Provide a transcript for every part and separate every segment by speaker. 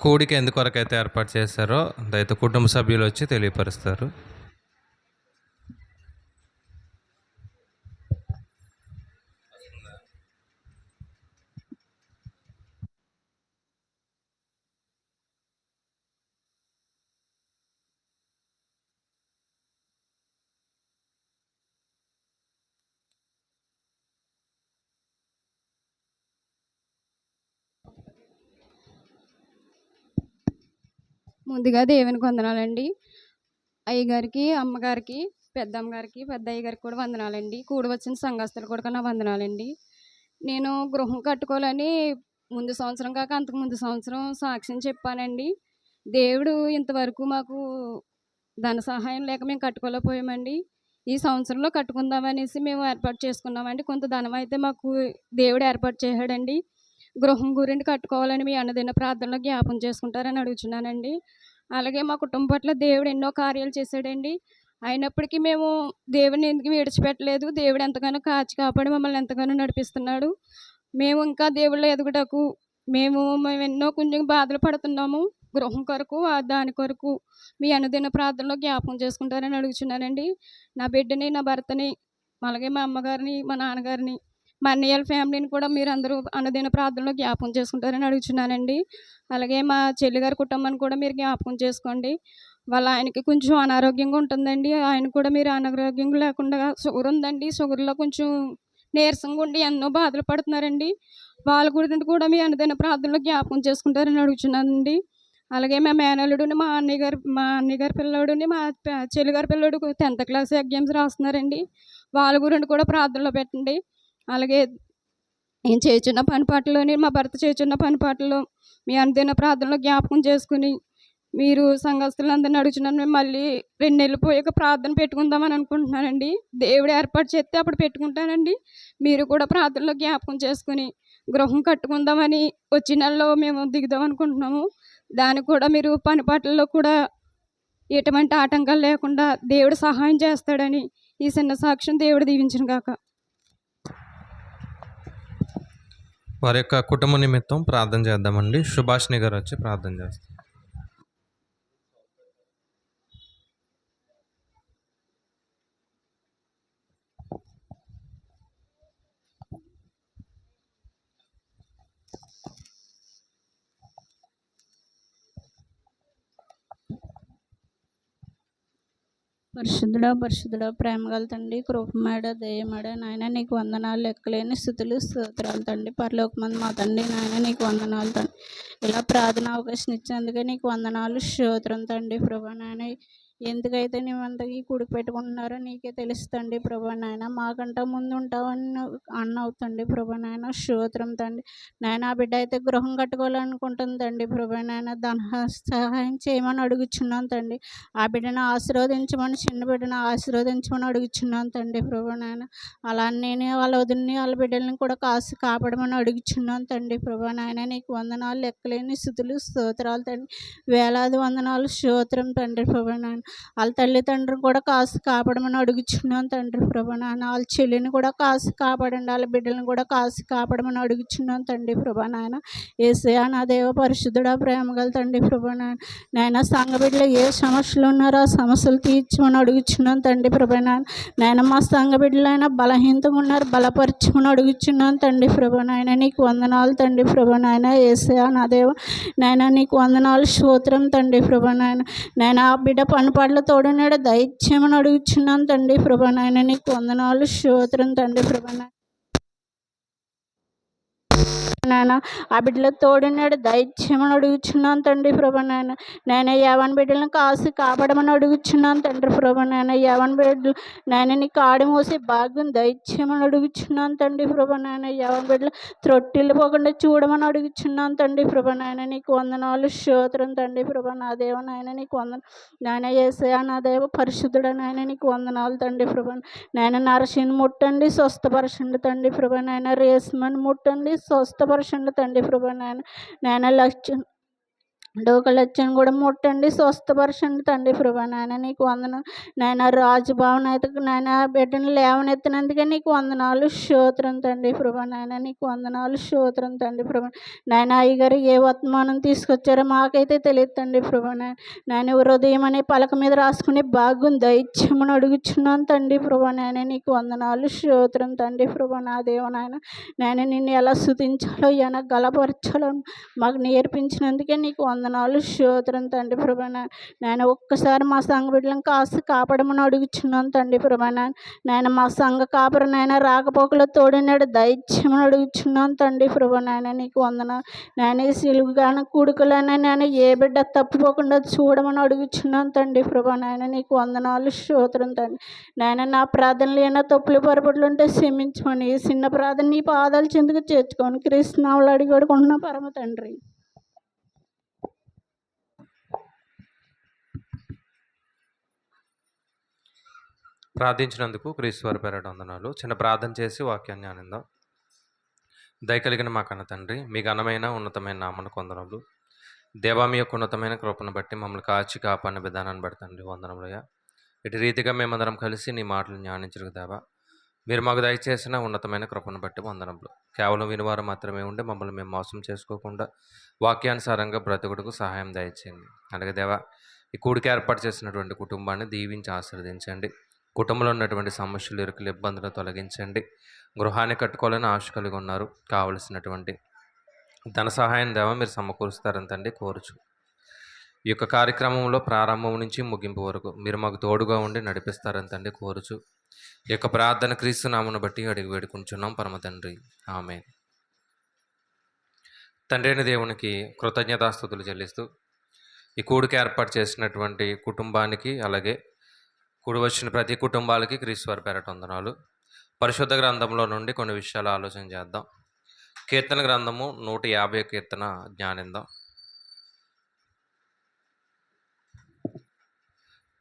Speaker 1: కూడిక ఎందుకొరకైతే ఏర్పాటు చేశారో దయతో కుటుంబ సభ్యులు వచ్చి తెలియపరుస్తారు.
Speaker 2: ముందుగా దేవునికి వందనాలండి. అయ్యగారికి, అమ్మగారికి, పెద్దమ్మగారికి, పెద్దయ్య గారికి కూడా వందనాలండి. కూడి వచ్చిన సంఘస్థులు కూడా నా వందనాలండి. నేను గృహం కట్టుకోవాలని ముందు సంవత్సరం కాక అంతకు ముందు సంవత్సరం సాక్ష్యం చెప్పానండి. దేవుడు ఇంతవరకు మాకు ధన సహాయం లేక మేము కట్టుకోలేకపోయామండి. ఈ సంవత్సరంలో కట్టుకుందామనేసి మేము ఏర్పాటు చేసుకున్నామండి. కొంత ధనం అయితే మాకు దేవుడు ఏర్పాటు చేశాడండి. గృహం గురించి కట్టుకోవాలని మీ అన్నదిన ప్రార్థనలో జ్ఞాపం చేసుకుంటారని అడుగుతున్నానండి. అలాగే మా కుటుంబం పట్ల దేవుడు ఎన్నో కార్యాలు చేశాడండి. అయినప్పటికీ మేము దేవుడిని ఎందుకు విడిచిపెట్టలేదు. దేవుడు ఎంతగానో కాచి కాపాడి మమ్మల్ని ఎంతగానో నడిపిస్తున్నాడు. మేము ఇంకా దేవుళ్ళో ఎదుగుటకు మేము ఎన్నో కొంచెం బాధలు పడుతున్నాము. గృహం కొరకు దాని కొరకు మీ అనుదిన ప్రార్థనలో జ్ఞాపకం చేసుకుంటారని అడుగుతున్నానండి. నా బిడ్డని, నా భర్తని, అలాగే మా అమ్మగారిని, మా నాన్నగారిని, మా అన్నయ్యల ఫ్యామిలీని కూడా మీరు అందరూ అనుదిన ప్రార్థనలో జ్ఞాపకం చేసుకుంటారని అడుగుతున్నానండి. అలాగే మా చెల్లిగారి కుటుంబాన్ని కూడా మీరు జ్ఞాపకం చేసుకోండి. వాళ్ళ ఆయనకి కొంచెం అనారోగ్యంగా ఉంటుందండి. ఆయన కూడా మీరు అనారోగ్యం లేకుండా షుగర్ ఉందండి. షుగర్లో కొంచెం నీరసంగా ఉండి ఎన్నో బాధలు పడుతున్నారండి. వాళ్ళ గురించి కూడా మీ అనుదిన ప్రార్థనలో జ్ఞాపకం చేసుకుంటారని అడుగుతున్నానండి. అలాగే మా మేనల్లుడుని, మా అన్నయ్య గారి పిల్లోడుని, మా చెల్లిగారి పిల్లోడు 10th క్లాస్ ఎగ్జామ్స్ రాస్తున్నారండి. వాళ్ళ గురించి కూడా ప్రార్థనలో పెట్టండి. అలాగే నేను చేస్తున్న పని పాటలోని మా భర్త చేస్తున్న పని పాటల్లో మీ అనుదిన ప్రార్థనలో జ్ఞాపకం చేసుకుని మీరు సంఘస్థులందరినీ అడుగుతున్నాను. మేము మళ్ళీ 2 నెలలు పోయాక ప్రార్థన పెట్టుకుందామని అనుకుంటున్నానండి. దేవుడు ఏర్పాటు చేస్తే అప్పుడు పెట్టుకుంటానండి. మీరు కూడా ప్రార్థనలో జ్ఞాపకం చేసుకుని గృహం కట్టుకుందామని వచ్చే నెలలో మేము దిగుదాం అనుకుంటున్నాము. దానికి కూడా మీరు పని పాటల్లో కూడా ఎటువంటి ఆటంకాలు లేకుండా దేవుడు సహాయం చేస్తాడని ఈ చిన్న సాక్ష్యం దేవుడు దీవించును గాక.
Speaker 1: వారి యొక్క కుటుంబ నిమిత్తం ప్రార్థన చేద్దామండి. సుభాషిణి గారు వచ్చి ప్రార్థన చేస్తారు.
Speaker 3: పరిశుద్ధుడా ప్రేమగల తండ్రి, కృపమేడ దయమేడ నాయన నీకు వందనాలు, లెక్కలేని స్థుతులు స్తోత్రాలు తండ్రి. పరలోకమందు మా తండ్రి నాయన నీకు వందనాలు తండ్రి. ఇలా ప్రార్థన అవకాశం ఇచ్చినందుకే నీకు వందనాలు, స్తోత్రం తండ్రి. ప్రభా నాయన ఎందుకైతే నీవంతకి కుడికి పెట్టుకుంటున్నారో నీకే తెలుస్తుంది ప్రభా నాయన. మాకంట ముందు ఉంటావని అన్నావు తండ్రి. ప్రభా నాయన స్తోత్రం తండ్రి. నాయన ఆ బిడ్డ అయితే గృహం కట్టుకోవాలనుకుంటుంది తండ్రి. ప్రభా నాయన ధన సహాయం చేయమని అడుగుచున్నాను తండ్రి. ఆ బిడ్డను ఆశీర్వదించమని, చిన్న బిడ్డను ఆశీర్వదించమని అడుగుచున్నాను తండ్రి. ప్రభా నాయన అలా నేను వాళ్ళ వదిలిని వాళ్ళ బిడ్డల్ని కూడా కాపాడమని అడుగుచున్నాను తండ్రి. ప్రభా నాయన నీకు వందనాలు, లెక్కలేని స్థుతులు స్తోత్రాలు తండ్రి. వేలాది వందనాలు, స్తోత్రం తండ్రి. ప్రభా నాయన వాళ్ళ తల్లిదండ్రులు కూడా కాపాడమని అడుగుచున్నాను తండ్రి. ప్రభా నాయన వాళ్ళ చెల్లిని కూడా కాపాడండి, వాళ్ళ బిడ్డలను కూడా కాపాడమని అడుగుచున్నాను తండ్రి. ప్రభా నాయన యేసయ్యా నా దేవ పరిశుద్ధుడా ప్రేమగల తండ్రి. ప్రభా నాయన సంఘ బిడ్డలు ఏ సమస్యలు ఉన్నారో ఆ సమస్యలు తీర్చమని అడుగుచున్నాను తండ్రి. ప్రభా నాయన మా సంఘ బిడ్డలైనా బలహీనతగా ఉన్నారు, బలపరచమని అడుగుచున్నాను తండ్రి. ప్రభా నాయన నీకు వందనాలు తండ్రి. ప్రభా నాయన యేసయ్యా నా దేవ నాయన నీకు వందనాలు, స్తోత్రం తండ్రి. ప్రభా నాయన ఆ బిడ్డ పనిపాట్ల తోడున్నాడు దయచేయమని అడుగుచున్నాను తండ్రి. ప్రభా నాయన నీకు వందనాలు, స్తోత్రం తండ్రి. ప్రభా నాయన ఆ బిడ్డలకు తోడున్నాడు దయచేయమని అడుగుచున్నాను తండ్రి. ప్రభా నాయన యవన బిడ్డలను కాపాడమని అడుగుచున్నాను తండ్రి. ప్రభా నాయన యవన బిడ్డలు నాయన నీ కాడి మోసే భాగ్యం దయచేయమని అడుగుచున్నాను తండ్రి. ప్రభా నాయన యవన బిడ్డలు త్రొట్టిల్లు పోకుండా చూడమని అడుగుచున్నాను తండ్రి. ప్రభా నాయన నీకు వందనాలు, స్తోత్రం తండ్రి. ప్రభా నా దేవ నాయన నీకు వందన నాయన యేసయ్యా నా దేవ పరిశుద్ధుడ నాయన నీకు వందనాలు తండ్రి. ప్రభా నాయన నరసిని ముట్టండి, స్వస్థపరచండి తండ్రి. ప్రభా నాయన రేస్మని ముట్టండి, స్వస్థపరచండి తండ్రి. ప్రభా నాయన డోకలొచ్చాను కూడా ముట్టండి, స్వస్థపరచండి తండ్రి ప్రభా. నాయన నీకు వందనం. నాయన రాజు భావనైతే నాయన బిడ్డను లేవనెత్తినందుకే నీకు వందనాలు స్తోత్రం తండ్రి ప్రభా. నాయన నీకు వందనాలు స్తోత్రం తండ్రి ప్రభా. నాయన అయ్యగారు ఏ వర్తమానం తీసుకొచ్చారో మాకైతే తెలియదు తండ్రి ప్రభా. నాయన హృదయం అనే పలక మీద రాసుకునే భాగ్యం దైత్యమని అడుగుచున్నాను తండ్రి ప్రభా. నాయన నీకు వందనాలు స్తోత్రం తండ్రి ప్రభా. నా దేవ నాయన నిన్ను ఎలా స్తుతించాలో ఎలా గలపరచాలో మాకు నేర్పించినందుకే నీకు వందనాలు స్తోత్రం తండ్రి ప్రభా. నాయన ఒక్కసారి మా సంఘ బిడ్డలను కాస్త కాపాడమని అడుగుచున్నాను తండ్రి ప్రభా. నాయన మా సంఘ కాపరు నాయన రాకపోకలో తోడినాడు దైత్యమని అడుగుచున్నాను తండ్రి ప్రభా. నాయన నీకు వందనాలు. నాయన సిలువుగాన కూడుకలైనా నాయన ఏ బిడ్డ తప్పిపోకుండా చూడమని అడుగుచున్నాను తండ్రి ప్రభా. నాయన నీకు వందనాలు స్తోత్రం తండ్రి. నాయన నా ప్రార్థనలు ఏమైనా తప్పులు పొరపాట్లు ఉంటే క్షమించమని, ఈ చిన్న ప్రార్థన నీ పాదాలు చెందుకు చేర్చుకొని కృష్ణావులు అడిగి పడుకుంటున్నా పరమ తండ్రి.
Speaker 1: ప్రార్థించినందుకు క్రీస్తు వారి పేరట వందనాలు. చిన్న ప్రార్థన చేసి వాక్యాన్ని ఆనందం. దయకలిగిన మా కన్న తండ్రి, మీ ఘనమైన ఉన్నతమైన నామను కొందనలు దేవా, మీ యొక్క ఉన్నతమైన కృపను బట్టి మమ్మల్ని కాచి కాపాడిన విధానాన్ని బట్టి తండ్రి వందనములయ్యా. ఇటు రీతిగా మేమందరం కలిసి నీ మాటలు ధ్యానించరు దేవా, మీరు మాకు దయచేసిన ఉన్నతమైన కృపను బట్టి వందనములు. కేవలం వినివారం మాత్రమే ఉండి మమ్మల్ని మేము మోసం చేసుకోకుండా వాక్యానుసారంగా బ్రతుకుడుకు సహాయం దయచేయండి. అలాగే దేవా, ఈ కూడికి ఏర్పాటు చేసినటువంటి కుటుంబాన్ని దీవించి ఆశీర్వదించండి. కుటుంబంలో ఉన్నటువంటి సమస్యలు, ఇరుకులు, ఇబ్బందులు తొలగించండి. గృహాన్ని కట్టుకోవాలని ఆశ కలిగి ఉన్నారు, కావలసినటువంటి ధన సహాయం దేవా మీరు సమకూరుస్తారని తండ్రి కోరుచు. ఈ యొక్క కార్యక్రమంలో ప్రారంభం నుంచి ముగింపు వరకు మీరు మాకు తోడుగా ఉండి నడిపిస్తారని తండ్రి కోరుచు. ఈ యొక్క ప్రార్థన క్రీస్తు నామమును బట్టి అడిగి వేడుకుంటున్నాం పరమ తండ్రి, ఆమేన్. తండ్రి అయిన దేవునికి కృతజ్ఞతాస్తుతులు చెల్లిస్తూ ఈ కూడికి ఏర్పాటు చేసినటువంటి కుటుంబానికి, అలాగే కూడి వచ్చిన ప్రతి కుటుంబాలకి క్రీస్తు వారి పేరట వందనాలు. పరిశుద్ధ గ్రంథంలో నుండి కొన్ని విషయాలు ఆలోచన చేద్దాం. కీర్తన గ్రంథము 150 కీర్తన జ్ఞానిందాం.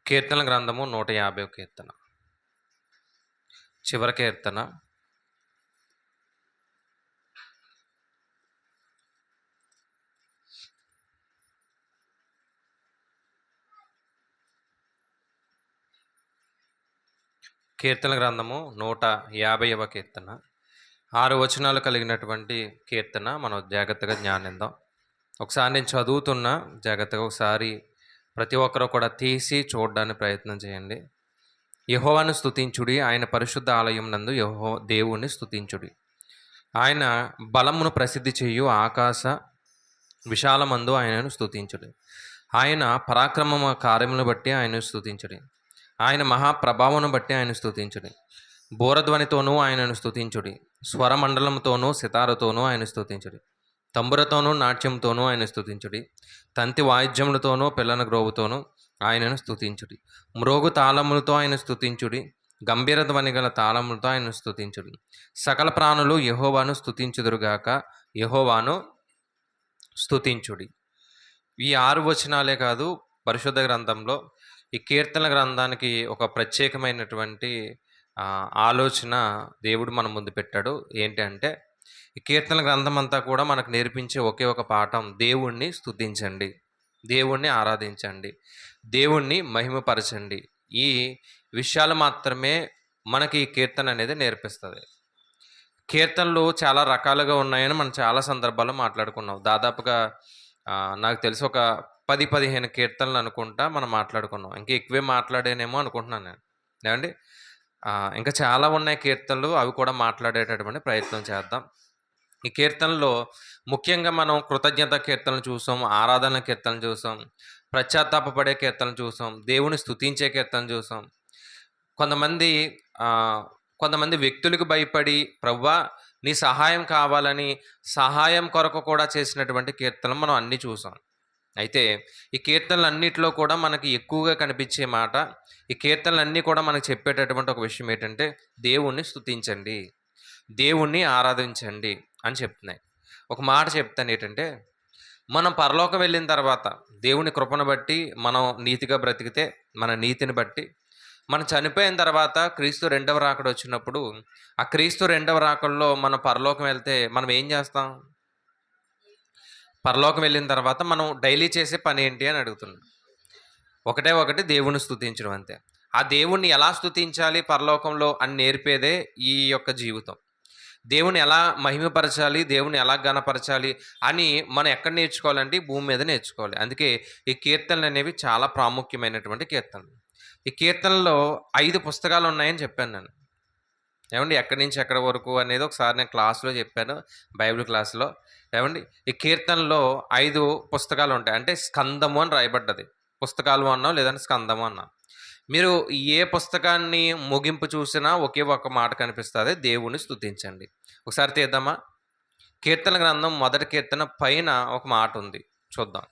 Speaker 1: కీర్తన గ్రంథము 150 కీర్తన చివరి కీర్తన. కీర్తన గ్రంథము 150వ కీర్తన 6 వచనాలు కలిగినటువంటి కీర్తన మనం జాగ్రత్తగా జ్ఞానిద్దాం. ఒకసారి నేను చదువుతున్నా, జాగ్రత్తగా ఒకసారి ప్రతి ఒక్కరూ కూడా తీసి చూడడానికి ప్రయత్నం చేయండి. యెహోవాను స్తుతించుడి, ఆయన పరిశుద్ధ ఆలయం నందు దేవుణ్ణి స్తుతించుడి. ఆయన బలమును ప్రసిద్ధి చేయు ఆకాశ విశాలమందు ఆయనను స్తుతించుడి. ఆయన పరాక్రమ కార్యములను బట్టి ఆయనను స్తుతించుడి. ఆయన మహాప్రభావమును బట్టి ఆయన స్తుతించుడి. బోరధ్వనితోనూ ఆయనను స్తుతించుడి. స్వరమండలంతోనూ సితారతోనూ ఆయన స్తుతించుడి. తంబురతోనూ నాట్యంతోనూ ఆయన స్తుతించుడి. తంతి వాయిద్యములతోనూ పిల్లన గ్రోవుతోనూ ఆయనను స్తుతించుడి. మ్రోగు తాళములతో ఆయన స్తుతించుడి. గంభీర ధ్వని గల తాళములతో ఆయన స్తుతించుడి. సకల ప్రాణులు యెహోవాను స్తుతించుదురుగాక, యెహోవాను స్తుతించుడి. ఈ 6 వచనాలే కాదు, పరిశుద్ధ గ్రంథంలో ఈ కీర్తన గ్రంథానికి ఒక ప్రత్యేకమైనటువంటి ఆలోచన దేవుడు మన ముందు పెట్టాడు. ఏంటి అంటే, ఈ కీర్తన గ్రంథం అంతా కూడా మనకు నేర్పించే ఒకే ఒక పాఠం: దేవుణ్ణి స్తుతించండి, దేవుణ్ణి ఆరాధించండి, దేవుణ్ణి మహిమపరచండి. ఈ విషయాలు మాత్రమే మనకి ఈ కీర్తన అనేది నేర్పిస్తుంది. కీర్తనలు చాలా రకాలుగా ఉన్నాయని మనం చాలా సందర్భాల్లో మాట్లాడుకున్నాం. దాదాపుగా నాకు తెలిసి ఒక 10-15 కీర్తనలు అనుకుంటా మనం మాట్లాడుకున్నాం. ఇంకా ఎక్కువే మాట్లాడేనేమో అనుకుంటున్నాను నేను. ఏమండి, ఇంకా చాలా ఉన్నాయి కీర్తనలు, అవి కూడా మాట్లాడేటటువంటి ప్రయత్నం చేద్దాం. ఈ కీర్తనలో ముఖ్యంగా మనం కృతజ్ఞత కీర్తనలు చూసాం, ఆరాధన కీర్తనలు చూసాం, పశ్చాత్తాపపడే కీర్తనలు చూసాం, దేవుని స్తుతించే కీర్తనలు చూసాం. కొంతమంది వ్యక్తులకు భయపడి ప్రభువా నీ సహాయం కావాలని సహాయం కొరకు కూడా చేసినటువంటి కీర్తనలు మనం అన్నీ చూసాం. అయితే ఈ కీర్తనలన్నిటిలో కూడా మనకి ఎక్కువగా కనిపించే మాట, ఈ కీర్తనలన్నీ కూడా మనకు చెప్పేటటువంటి ఒక విషయం ఏంటంటే, దేవుణ్ణి స్తుతించండి, దేవుణ్ణి ఆరాధించండి అని చెప్తున్నాయి. ఒక మాట చెప్తాను ఏంటంటే, మనం పరలోకం వెళ్ళిన తర్వాత దేవుని కృపను బట్టి మనం నీతిగా బ్రతికితే, మన నీతిని బట్టి మనం చనిపోయిన తర్వాత క్రీస్తు 2వ రాకడ వచ్చినప్పుడు, ఆ క్రీస్తు 2వ రాకడలో మనం పరలోకం వెళ్తే మనం ఏం చేస్తాం? పరలోకం వెళ్ళిన తర్వాత మనం డైలీ చేసే పని ఏంటి అని అడుగుతున్నాను. ఒకటి దేవుని స్తుతించడం అంతే. ఆ దేవుణ్ణి ఎలా స్తుతించాలి పరలోకంలో అని నేర్పేదే ఈ యొక్క జీవితం. దేవుని ఎలా మహిమపరచాలి, దేవుని ఎలా ఘనపరచాలి అని మనం ఎక్కడ నేర్చుకోవాలంటే ఈ భూమి మీద నేర్చుకోవాలి. అందుకే ఈ కీర్తనలు అనేవి చాలా ప్రాముఖ్యమైనటువంటి కీర్తనలు. ఈ కీర్తనలో 5 పుస్తకాలు ఉన్నాయని చెప్పాను నేను. ఏమండి ఎక్కడి నుంచి ఎక్కడి వరకు అనేది ఒకసారి నేను క్లాస్లో చెప్పాను, బైబిల్ క్లాస్లో. ఏమండి ఈ కీర్తనలో 5 పుస్తకాలు ఉంటాయి. అంటే స్కందము అని రాయబడ్డది. పుస్తకాలు అన్నాం లేదంటే స్కందము అన్నాం. మీరు ఏ పుస్తకాన్ని ముగింపు చూసినా ఒకే ఒక మాట కనిపిస్తుంది, దేవుని స్తుతించండి. ఒకసారి తీద్దామా? కీర్తన గ్రంథం మొదటి కీర్తన పైన ఒక మాట ఉంది, చూద్దాం.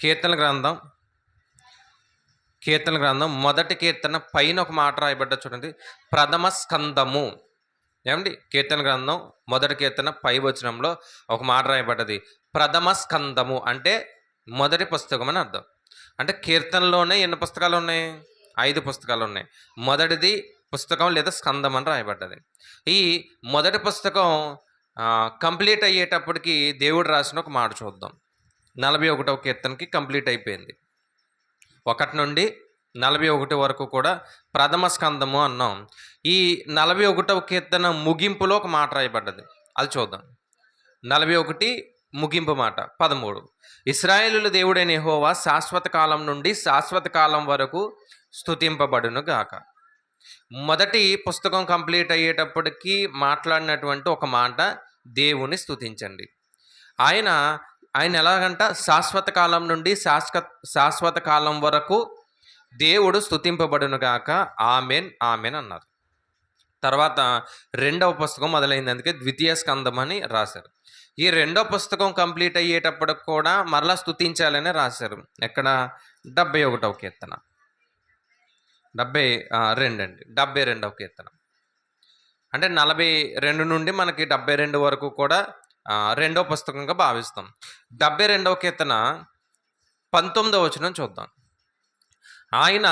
Speaker 1: కీర్తన గ్రంథం మొదటి కీర్తన పైన ఒక మాట రాయబడ్డ చూడండి, ప్రథమ స్కందము. ఏమండి కీర్తన గ్రంథం మొదటి కీర్తన పై వచనంలో ఒక మాట రాయబడ్డది, ప్రథమ స్కందము అంటే మొదటి పుస్తకం అని అర్థం. అంటే కీర్తనలోనే ఎన్ని పుస్తకాలు ఉన్నాయి? 5 పుస్తకాలు ఉన్నాయి. మొదటిది పుస్తకం లేదా స్కందం అని రాయబడ్డది. ఈ మొదటి పుస్తకం కంప్లీట్ అయ్యేటప్పటికి దేవుడు రాసిన ఒక మాట చూద్దాం. 41వ కీర్తనకి కంప్లీట్ అయిపోయింది. 1 నుండి 41 వరకు కూడా ప్రథమ స్కందము అన్నాం. ఈ 41వ కీర్తన ముగింపులో ఒక మాట రాయబడ్డది, అది చూద్దాం. 41 ముగింపు మాట 13, ఇశ్రాయేలుల దేవుడైన యెహోవా శాశ్వత కాలం నుండి శాశ్వత కాలం వరకు స్తుతింపబడును గాక. మొదటి పుస్తకం కంప్లీట్ అయ్యేటప్పటికి మాట్లాడినటువంటి ఒక మాట, దేవుని స్తుతించండి. ఆయన ఎలాగంట శాశ్వత కాలం నుండి శాశ్వత కాలం వరకు దేవుడు స్తుతింపబడును గాక, ఆమెన్ ఆమెన్ అన్నారు. తర్వాత 2వ పుస్తకం మొదలైంది, అందుకే ద్వితీయ స్కందం అని రాశారు. ఈ 2వ పుస్తకం కంప్లీట్ అయ్యేటప్పటికి కూడా మరలా స్తుతించాలని రాశారు. ఎక్కడ? 71వ కీర్తన 72వ కీర్తన. అంటే 42 నుండి మనకి 72 వరకు కూడా 2వ పుస్తకంగా భావిస్తాం. 72వ కీర్తన 19వ వచనం చూద్దాం. ఆయన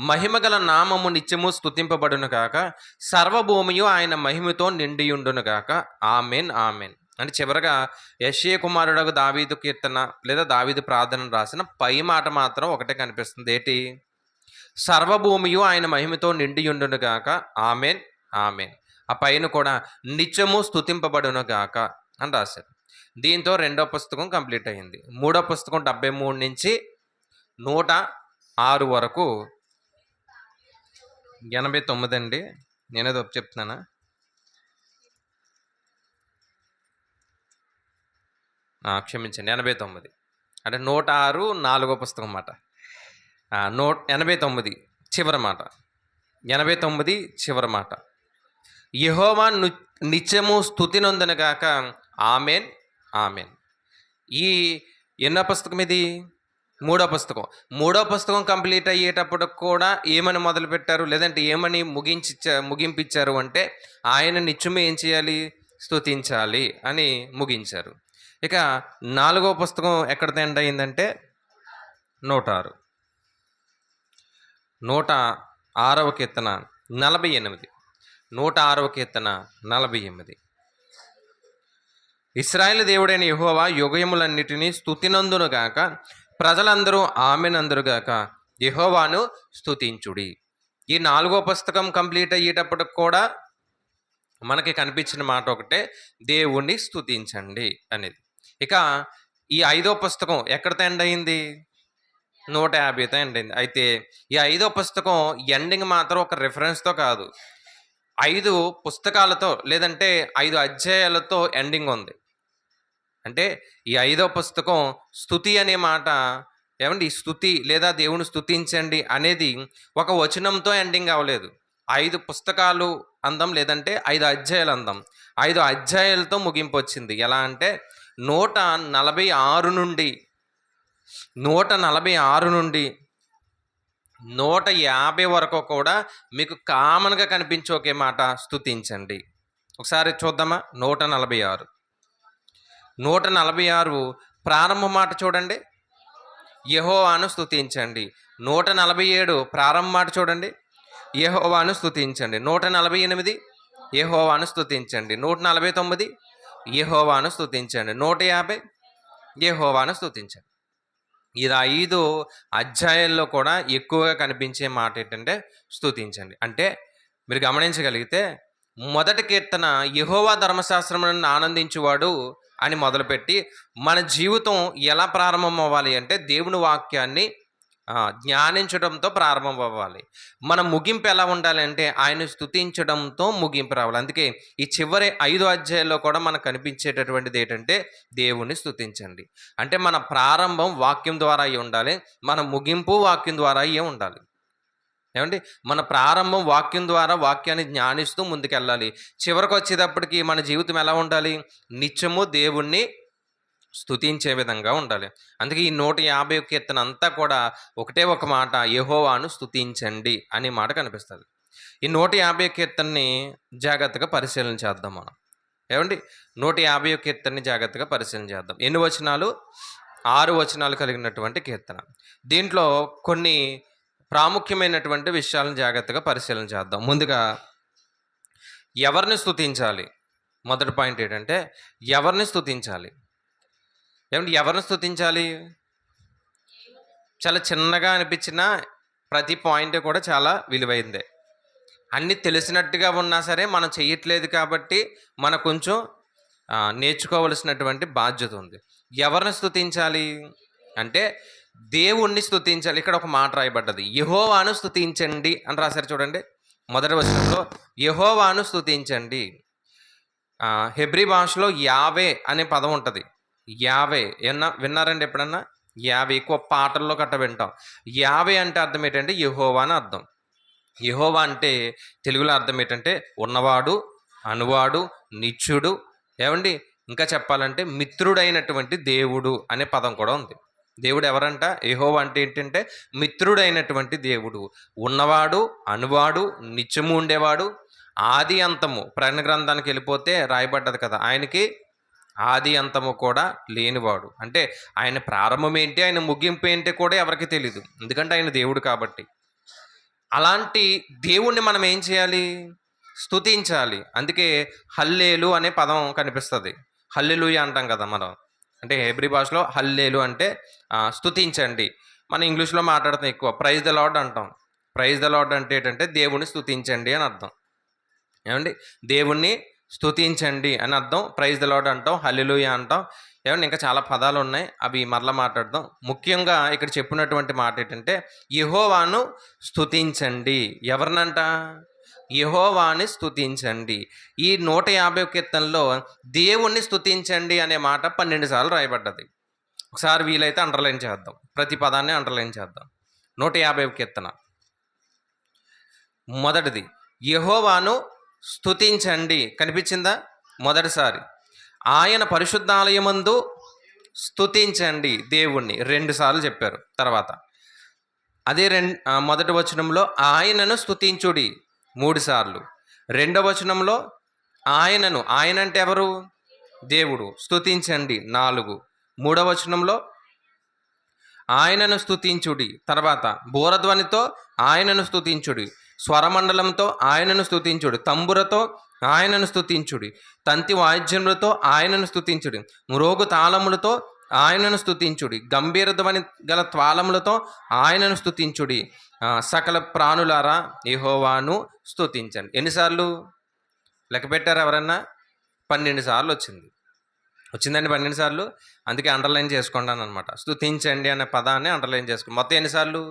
Speaker 1: మహిమగల నామము నిత్యము స్తుతింపబడును గాక, సర్వభూమియు ఆయన మహిమతో నిండియుండును గాక, ఆమెన్ ఆమెన్. అంటే చివరగా యెషయా కుమారుడగు దావీదు కీర్తన లేదా దావీదు ప్రార్థన రాసిన పై మాట మాత్రం ఒకటే కనిపిస్తుంది, ఏంటి? సర్వభూమియు ఆయన మహిమతో నిండియుండును గాక, ఆమెన్ ఆమెన్. ఆ పైన కూడా నిత్యము స్తుతింపబడును గాక అని రాశారు. దీంతో 2వ పుస్తకం కంప్లీట్ అయింది. 3వ పుస్తకం 73 నుంచి 106 వరకు 89 అండి, నేనేదో చెప్తున్నానా? క్షమించండి, 89 అంటే 106 4వ పుస్తకం అన్నమాట. 89 చివరి మాట, 89 చివరి మాట, యెహోవా నిత్యము స్తుతి నొందనగాక, ఆమెన్ ఆమెన్. ఈ ఎన్నో పుస్తకం ఇది? 3వ పుస్తకం. 3వ పుస్తకం కంప్లీట్ అయ్యేటప్పుడు కూడా ఏమని మొదలుపెట్టారు లేదంటే ఏమని ముగింపిచ్చారు అంటే, ఆయన నిత్యము ఏం చేయాలి? స్తుతించాలి అని ముగించారు. ఇక 4వ పుస్తకం ఎక్కడ ఎండ్ అయిందంటే 106. 106వ కీర్తన 48. 106వ కీర్తన 48. ఇశ్రాయేలు దేవుడైన యెహోవా యుగములన్నిటినీ స్తుతినందును గాక, ప్రజలందరూ ఆమెనందురుగాక, యెహోవాను స్తుతించుడి. ఈ 4వ పుస్తకం కంప్లీట్ అయ్యేటప్పటికి కూడా మనకి కనిపించిన మాట ఒకటే, దేవుణ్ణి స్తుతించండి అనేది. ఇక ఈ 5వ పుస్తకం ఎక్కడితో ఎండ్ అయింది? 150తో ఎండ్ అయింది. అయితే ఈ 5వ పుస్తకం ఎండింగ్ మాత్రం ఒక రిఫరెన్స్తో కాదు, 5 పుస్తకాలతో లేదంటే 5 అధ్యాయాలతో ఎండింగ్ ఉంది. అంటే ఈ 5వ పుస్తకం స్తుతి అనే మాట, ఏమండి ఈ స్తుతి లేదా దేవుని స్తుతించండి అనేది ఒక వచనంతో ఎండింగ్ అవ్వలేదు. 5 పుస్తకాలు అందం లేదంటే 5 అధ్యాయాలు అందం. 5 అధ్యాయాలతో ముగింపు వచ్చింది. ఎలా అంటే 146 నుండి 150 వరకు కూడా మీకు కామన్గా కనిపించే ఒకే మాట, స్తుతించండి. ఒకసారి చూద్దామా? 146 ప్రారంభ మాట చూడండి, యెహోవాను స్తుతించండి. 147 ప్రారంభ మాట చూడండి, యెహోవాను స్తుతించండి. 148 యెహోవాను స్తుతించండి. 149 యెహోవాను స్తుతించండి. 150 యెహోవాను స్తుతించండి. ఇది 5 అధ్యాయాల్లో కూడా ఎక్కువగా కనిపించే మాట ఏంటంటే స్తుతించండి. అంటే మీరు గమనించగలిగితే మొదటి కీర్తన యెహోవా ధర్మశాస్త్రములను ఆనందించువాడు అని మొదలుపెట్టి మన జీవితం ఎలా ప్రారంభం అవ్వాలి అంటే దేవుని వాక్యాన్ని ధ్యానించడంతో ప్రారంభం అవ్వాలి. మన ముగింపు ఎలా ఉండాలి అంటే ఆయన స్తుతించడంతో ముగింపు రావాలి. అందుకే ఈ చివరి 5 అధ్యాయాల్లో కూడా మనకు కనిపించేటటువంటిది ఏంటంటే దేవుణ్ణి స్తుతించండి. అంటే మన ప్రారంభం వాక్యం ద్వారా అయి ఉండాలి. మన ముగింపు వాక్యం ద్వారా అయ్యే ఉండాలి. ఏమండి, మన ప్రారంభం వాక్యం ద్వారా వాక్యాన్ని జ్ఞానిస్తూ ముందుకెళ్ళాలి. చివరికి వచ్చేటప్పటికి మన జీవితం ఎలా ఉండాలి? నిత్యము దేవుణ్ణి స్తుతించే విధంగా ఉండాలి. అందుకే ఈ 150 కీర్తన అంతా కూడా ఒకటే ఒక మాట, యెహోవాను స్తుతించండి అనే మాట కనిపిస్తుంది. ఈ 150 కీర్తనని జాగ్రత్తగా పరిశీలన చేద్దాం మనం. ఏమండి, 150 కీర్తనని జాగ్రత్తగా పరిశీలన చేద్దాం. ఎన్ని వచనాలు? 6 వచనాలు కలిగినటువంటి కీర్తన. దీంట్లో కొన్ని ప్రాముఖ్యమైనటువంటి విషయాలను జాగ్రత్తగా పరిశీలన చేద్దాం. ముందుగా ఎవరిని స్తుతించాలి? మొదటి పాయింట్ ఏంటంటే ఎవరిని స్తుతించాలి? ఏమంటే ఎవరిని స్తుతించాలి? చాలా చిన్నగా అనిపించిన ప్రతి పాయింట్ కూడా చాలా విలువైందే. అన్నీ తెలిసినట్టుగా ఉన్నా సరే మనం చెయ్యట్లేదు కాబట్టి మనకు కొంచెం నేర్చుకోవలసినటువంటి బాధ్యత ఉంది. ఎవరిని స్తుతించాలి అంటే దేవుణ్ణి స్తుతించాలి. ఇక్కడ ఒక మాట రాయబడ్డది, యెహోవాను స్తుతించండి అని రాశారు చూడండి. మొదటి వచనంలో యెహోవాను స్తుతించండి. హెబ్రీ భాషలో యావే అనే పదం ఉంటుంది. యావే విన్నారండి ఎప్పుడన్నా? యావే ఎక్కువ పాటల్లో గట్ట వింటాం. యావే అంటే అర్థం ఏంటంటే యెహోవా అని అర్థం. యెహోవా అంటే తెలుగులో అర్థం ఏంటంటే ఉన్నవాడు, అనువాడు, నిత్యుడు. ఏమండి, ఇంకా చెప్పాలంటే మిత్రుడైనటువంటి దేవుడు అనే పదం కూడా ఉంది. దేవుడు ఎవరంట? యెహోవా అంటే ఏంటంటే మిత్రుడైనటువంటి దేవుడు, ఉన్నవాడు, అనువాడు, నిత్యము ఉండేవాడు, ఆది అంతము. ప్రకటన గ్రంథానికి వెళ్ళిపోతే రాయబడ్డది కదా, ఆయనకి ఆది అంతము కూడా లేనివాడు. అంటే ఆయన ప్రారంభం ఏంటి, ఆయన ముగింపు ఏంటి కూడా ఎవరికి తెలీదు, ఎందుకంటే ఆయన దేవుడు కాబట్టి. అలాంటి దేవుణ్ణి మనం ఏం చేయాలి? స్తుతించాలి. అందుకే హల్లేలు అనే పదం కనిపిస్తుంది. హల్లెలూయా అంటాం కదా మనం. అంటే హెబ్రీ భాషలో హల్లేలు అంటే స్తుతించండి. మనం ఇంగ్లీష్లో మాట్లాడుతాం ఎక్కువ, ప్రైజ్ ద లార్డ్ అంటాం. ప్రైజ్ ద లార్డ్ అంటే ఏంటంటే దేవుణ్ణి స్తుతించండి అని అర్థం. ఏమండి, దేవుణ్ణి స్తుతించండి అని అర్థం. ప్రైజ్ ద లార్డ్ అంటాం, హల్లెలూయా అంటాం. ఏమండి, ఇంకా చాలా పదాలు ఉన్నాయి, అవి మరలా మాట్లాడదాం. ముఖ్యంగా ఇక్కడ చెప్పినటువంటి మాట ఏంటంటే యెహోవాను స్తుతించండి. ఎవరినంట? యెహోవాని స్తుతించండి. ఈ 150 కీర్తనలో దేవుణ్ణి స్తుతించండి అనే మాట 12 సార్లు రాయబడ్డది. ఒకసారి వీలైతే అండర్లైన్ చేద్దాం, ప్రతి పదాన్ని అండర్లైన్ చేద్దాం. 150 కీర్తన మొదటిది యెహోవాను స్తుతించండి. కనిపించిందా? మొదటిసారి ఆయన పరిశుద్ధాలయమందు స్తుతించండి దేవుణ్ణి 2 సార్లు చెప్పారు. తర్వాత అదే మొదటి వచనంలో ఆయనను స్తుతించుడి 3 సార్లు. రెండవ వచనంలో ఆయనను, ఆయన అంటే ఎవరు? దేవుడు, స్తుతించండి 4. మూడవ వచనంలో ఆయనను స్తుతించుడి. తర్వాత బూరధ్వనితో ఆయనను స్తుతించుడి, స్వరమండలంతో ఆయనను స్తుతించుడి, తంబురతో ఆయనను స్తుతించుడి, తంతి వాయిద్యములతో ఆయనను స్తుతించుడి, మ్రోగు తాళములతో ఆయనను స్తుతించుడి, గంభీర ధ్వని గల త్వాలములతో ఆయనను స్తుతించుడి. సకల ప్రాణులారా యెహోవాను స్తుతించండి. ఎన్నిసార్లు లెక్క పెట్టారు ఎవరన్నా? 12 సార్లు వచ్చిందండి 12 సార్లు. అందుకే అండర్లైన్ చేసుకున్నాను అనమాట. స్తుతించండి అనే పదాన్ని అండర్లైన్ చేసుకోండి. మొత్తం ఎన్నిసార్లు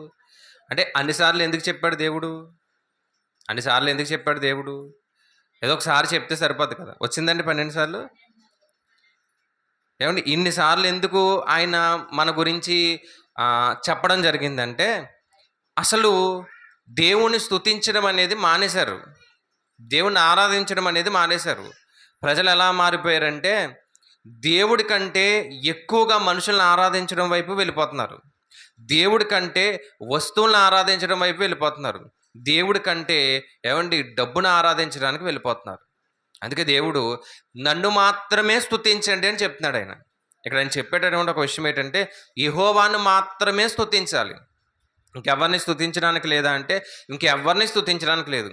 Speaker 1: అంటే అన్నిసార్లు ఎందుకు చెప్పాడు దేవుడు? అన్నిసార్లు ఎందుకు చెప్పాడు దేవుడు? ఏదో ఒకసారి చెప్తే సరిపోద్ది కదా. వచ్చిందండి 12 సార్లు. ఏమండి, ఇన్నిసార్లు ఎందుకు ఆయన మన గురించి చెప్పడం జరిగిందంటే అసలు దేవుణ్ణి స్తుతించడం అనేది మానేశారు, దేవుణ్ణి ఆరాధించడం అనేది మానేశారు. ప్రజలు ఎలా మారిపోయారంటే దేవుడి కంటే ఎక్కువగా మనుషులను ఆరాధించడం వైపు వెళ్ళిపోతున్నారు. దేవుడి కంటే వస్తువులను ఆరాధించడం వైపు వెళ్ళిపోతున్నారు. దేవుడి కంటే ఏమండి డబ్బును ఆరాధించడానికి వెళ్ళిపోతున్నారు. అందుకే దేవుడు నన్ను మాత్రమే స్తుతించండి అని చెప్తున్నాడు. ఇక్కడ ఆయన చెప్పేటటువంటి ఒక విషయం ఏంటంటే యెహోవాను మాత్రమే స్తుతించాలి, ఇంకెవరిని స్తుతించడానికి లేదా అంటే ఇంకెవరిని స్తుతించడానికి లేదు.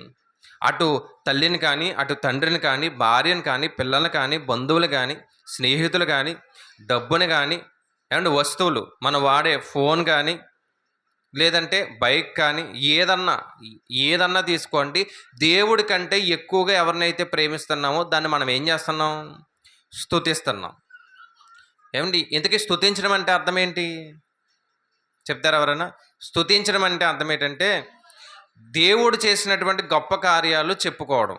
Speaker 1: అటు తల్లిని కానీ, అటు తండ్రిని కానీ, భార్యను కానీ, పిల్లల్ని కానీ, బంధువులు కానీ, స్నేహితులు కానీ, డబ్బుని కానీ, ఏమంటే వస్తువులు మనం వాడే ఫోన్ కానీ లేదంటే బైక్ కానీ ఏదన్నా తీసుకోండి, దేవుడి కంటే ఎక్కువగా ఎవరినైతే ప్రేమిస్తున్నామో దాన్ని మనం ఏం చేస్తున్నాం? స్తుతిస్తున్నాం. ఏమండి ఇంతకీ స్తుతించడం అంటే అర్థం ఏంటి చెప్తారా ఎవరైనా? స్తుతించడం అంటే అర్థం ఏంటంటే దేవుడు చేసినటువంటి గొప్ప కార్యాలు చెప్పుకోవడం.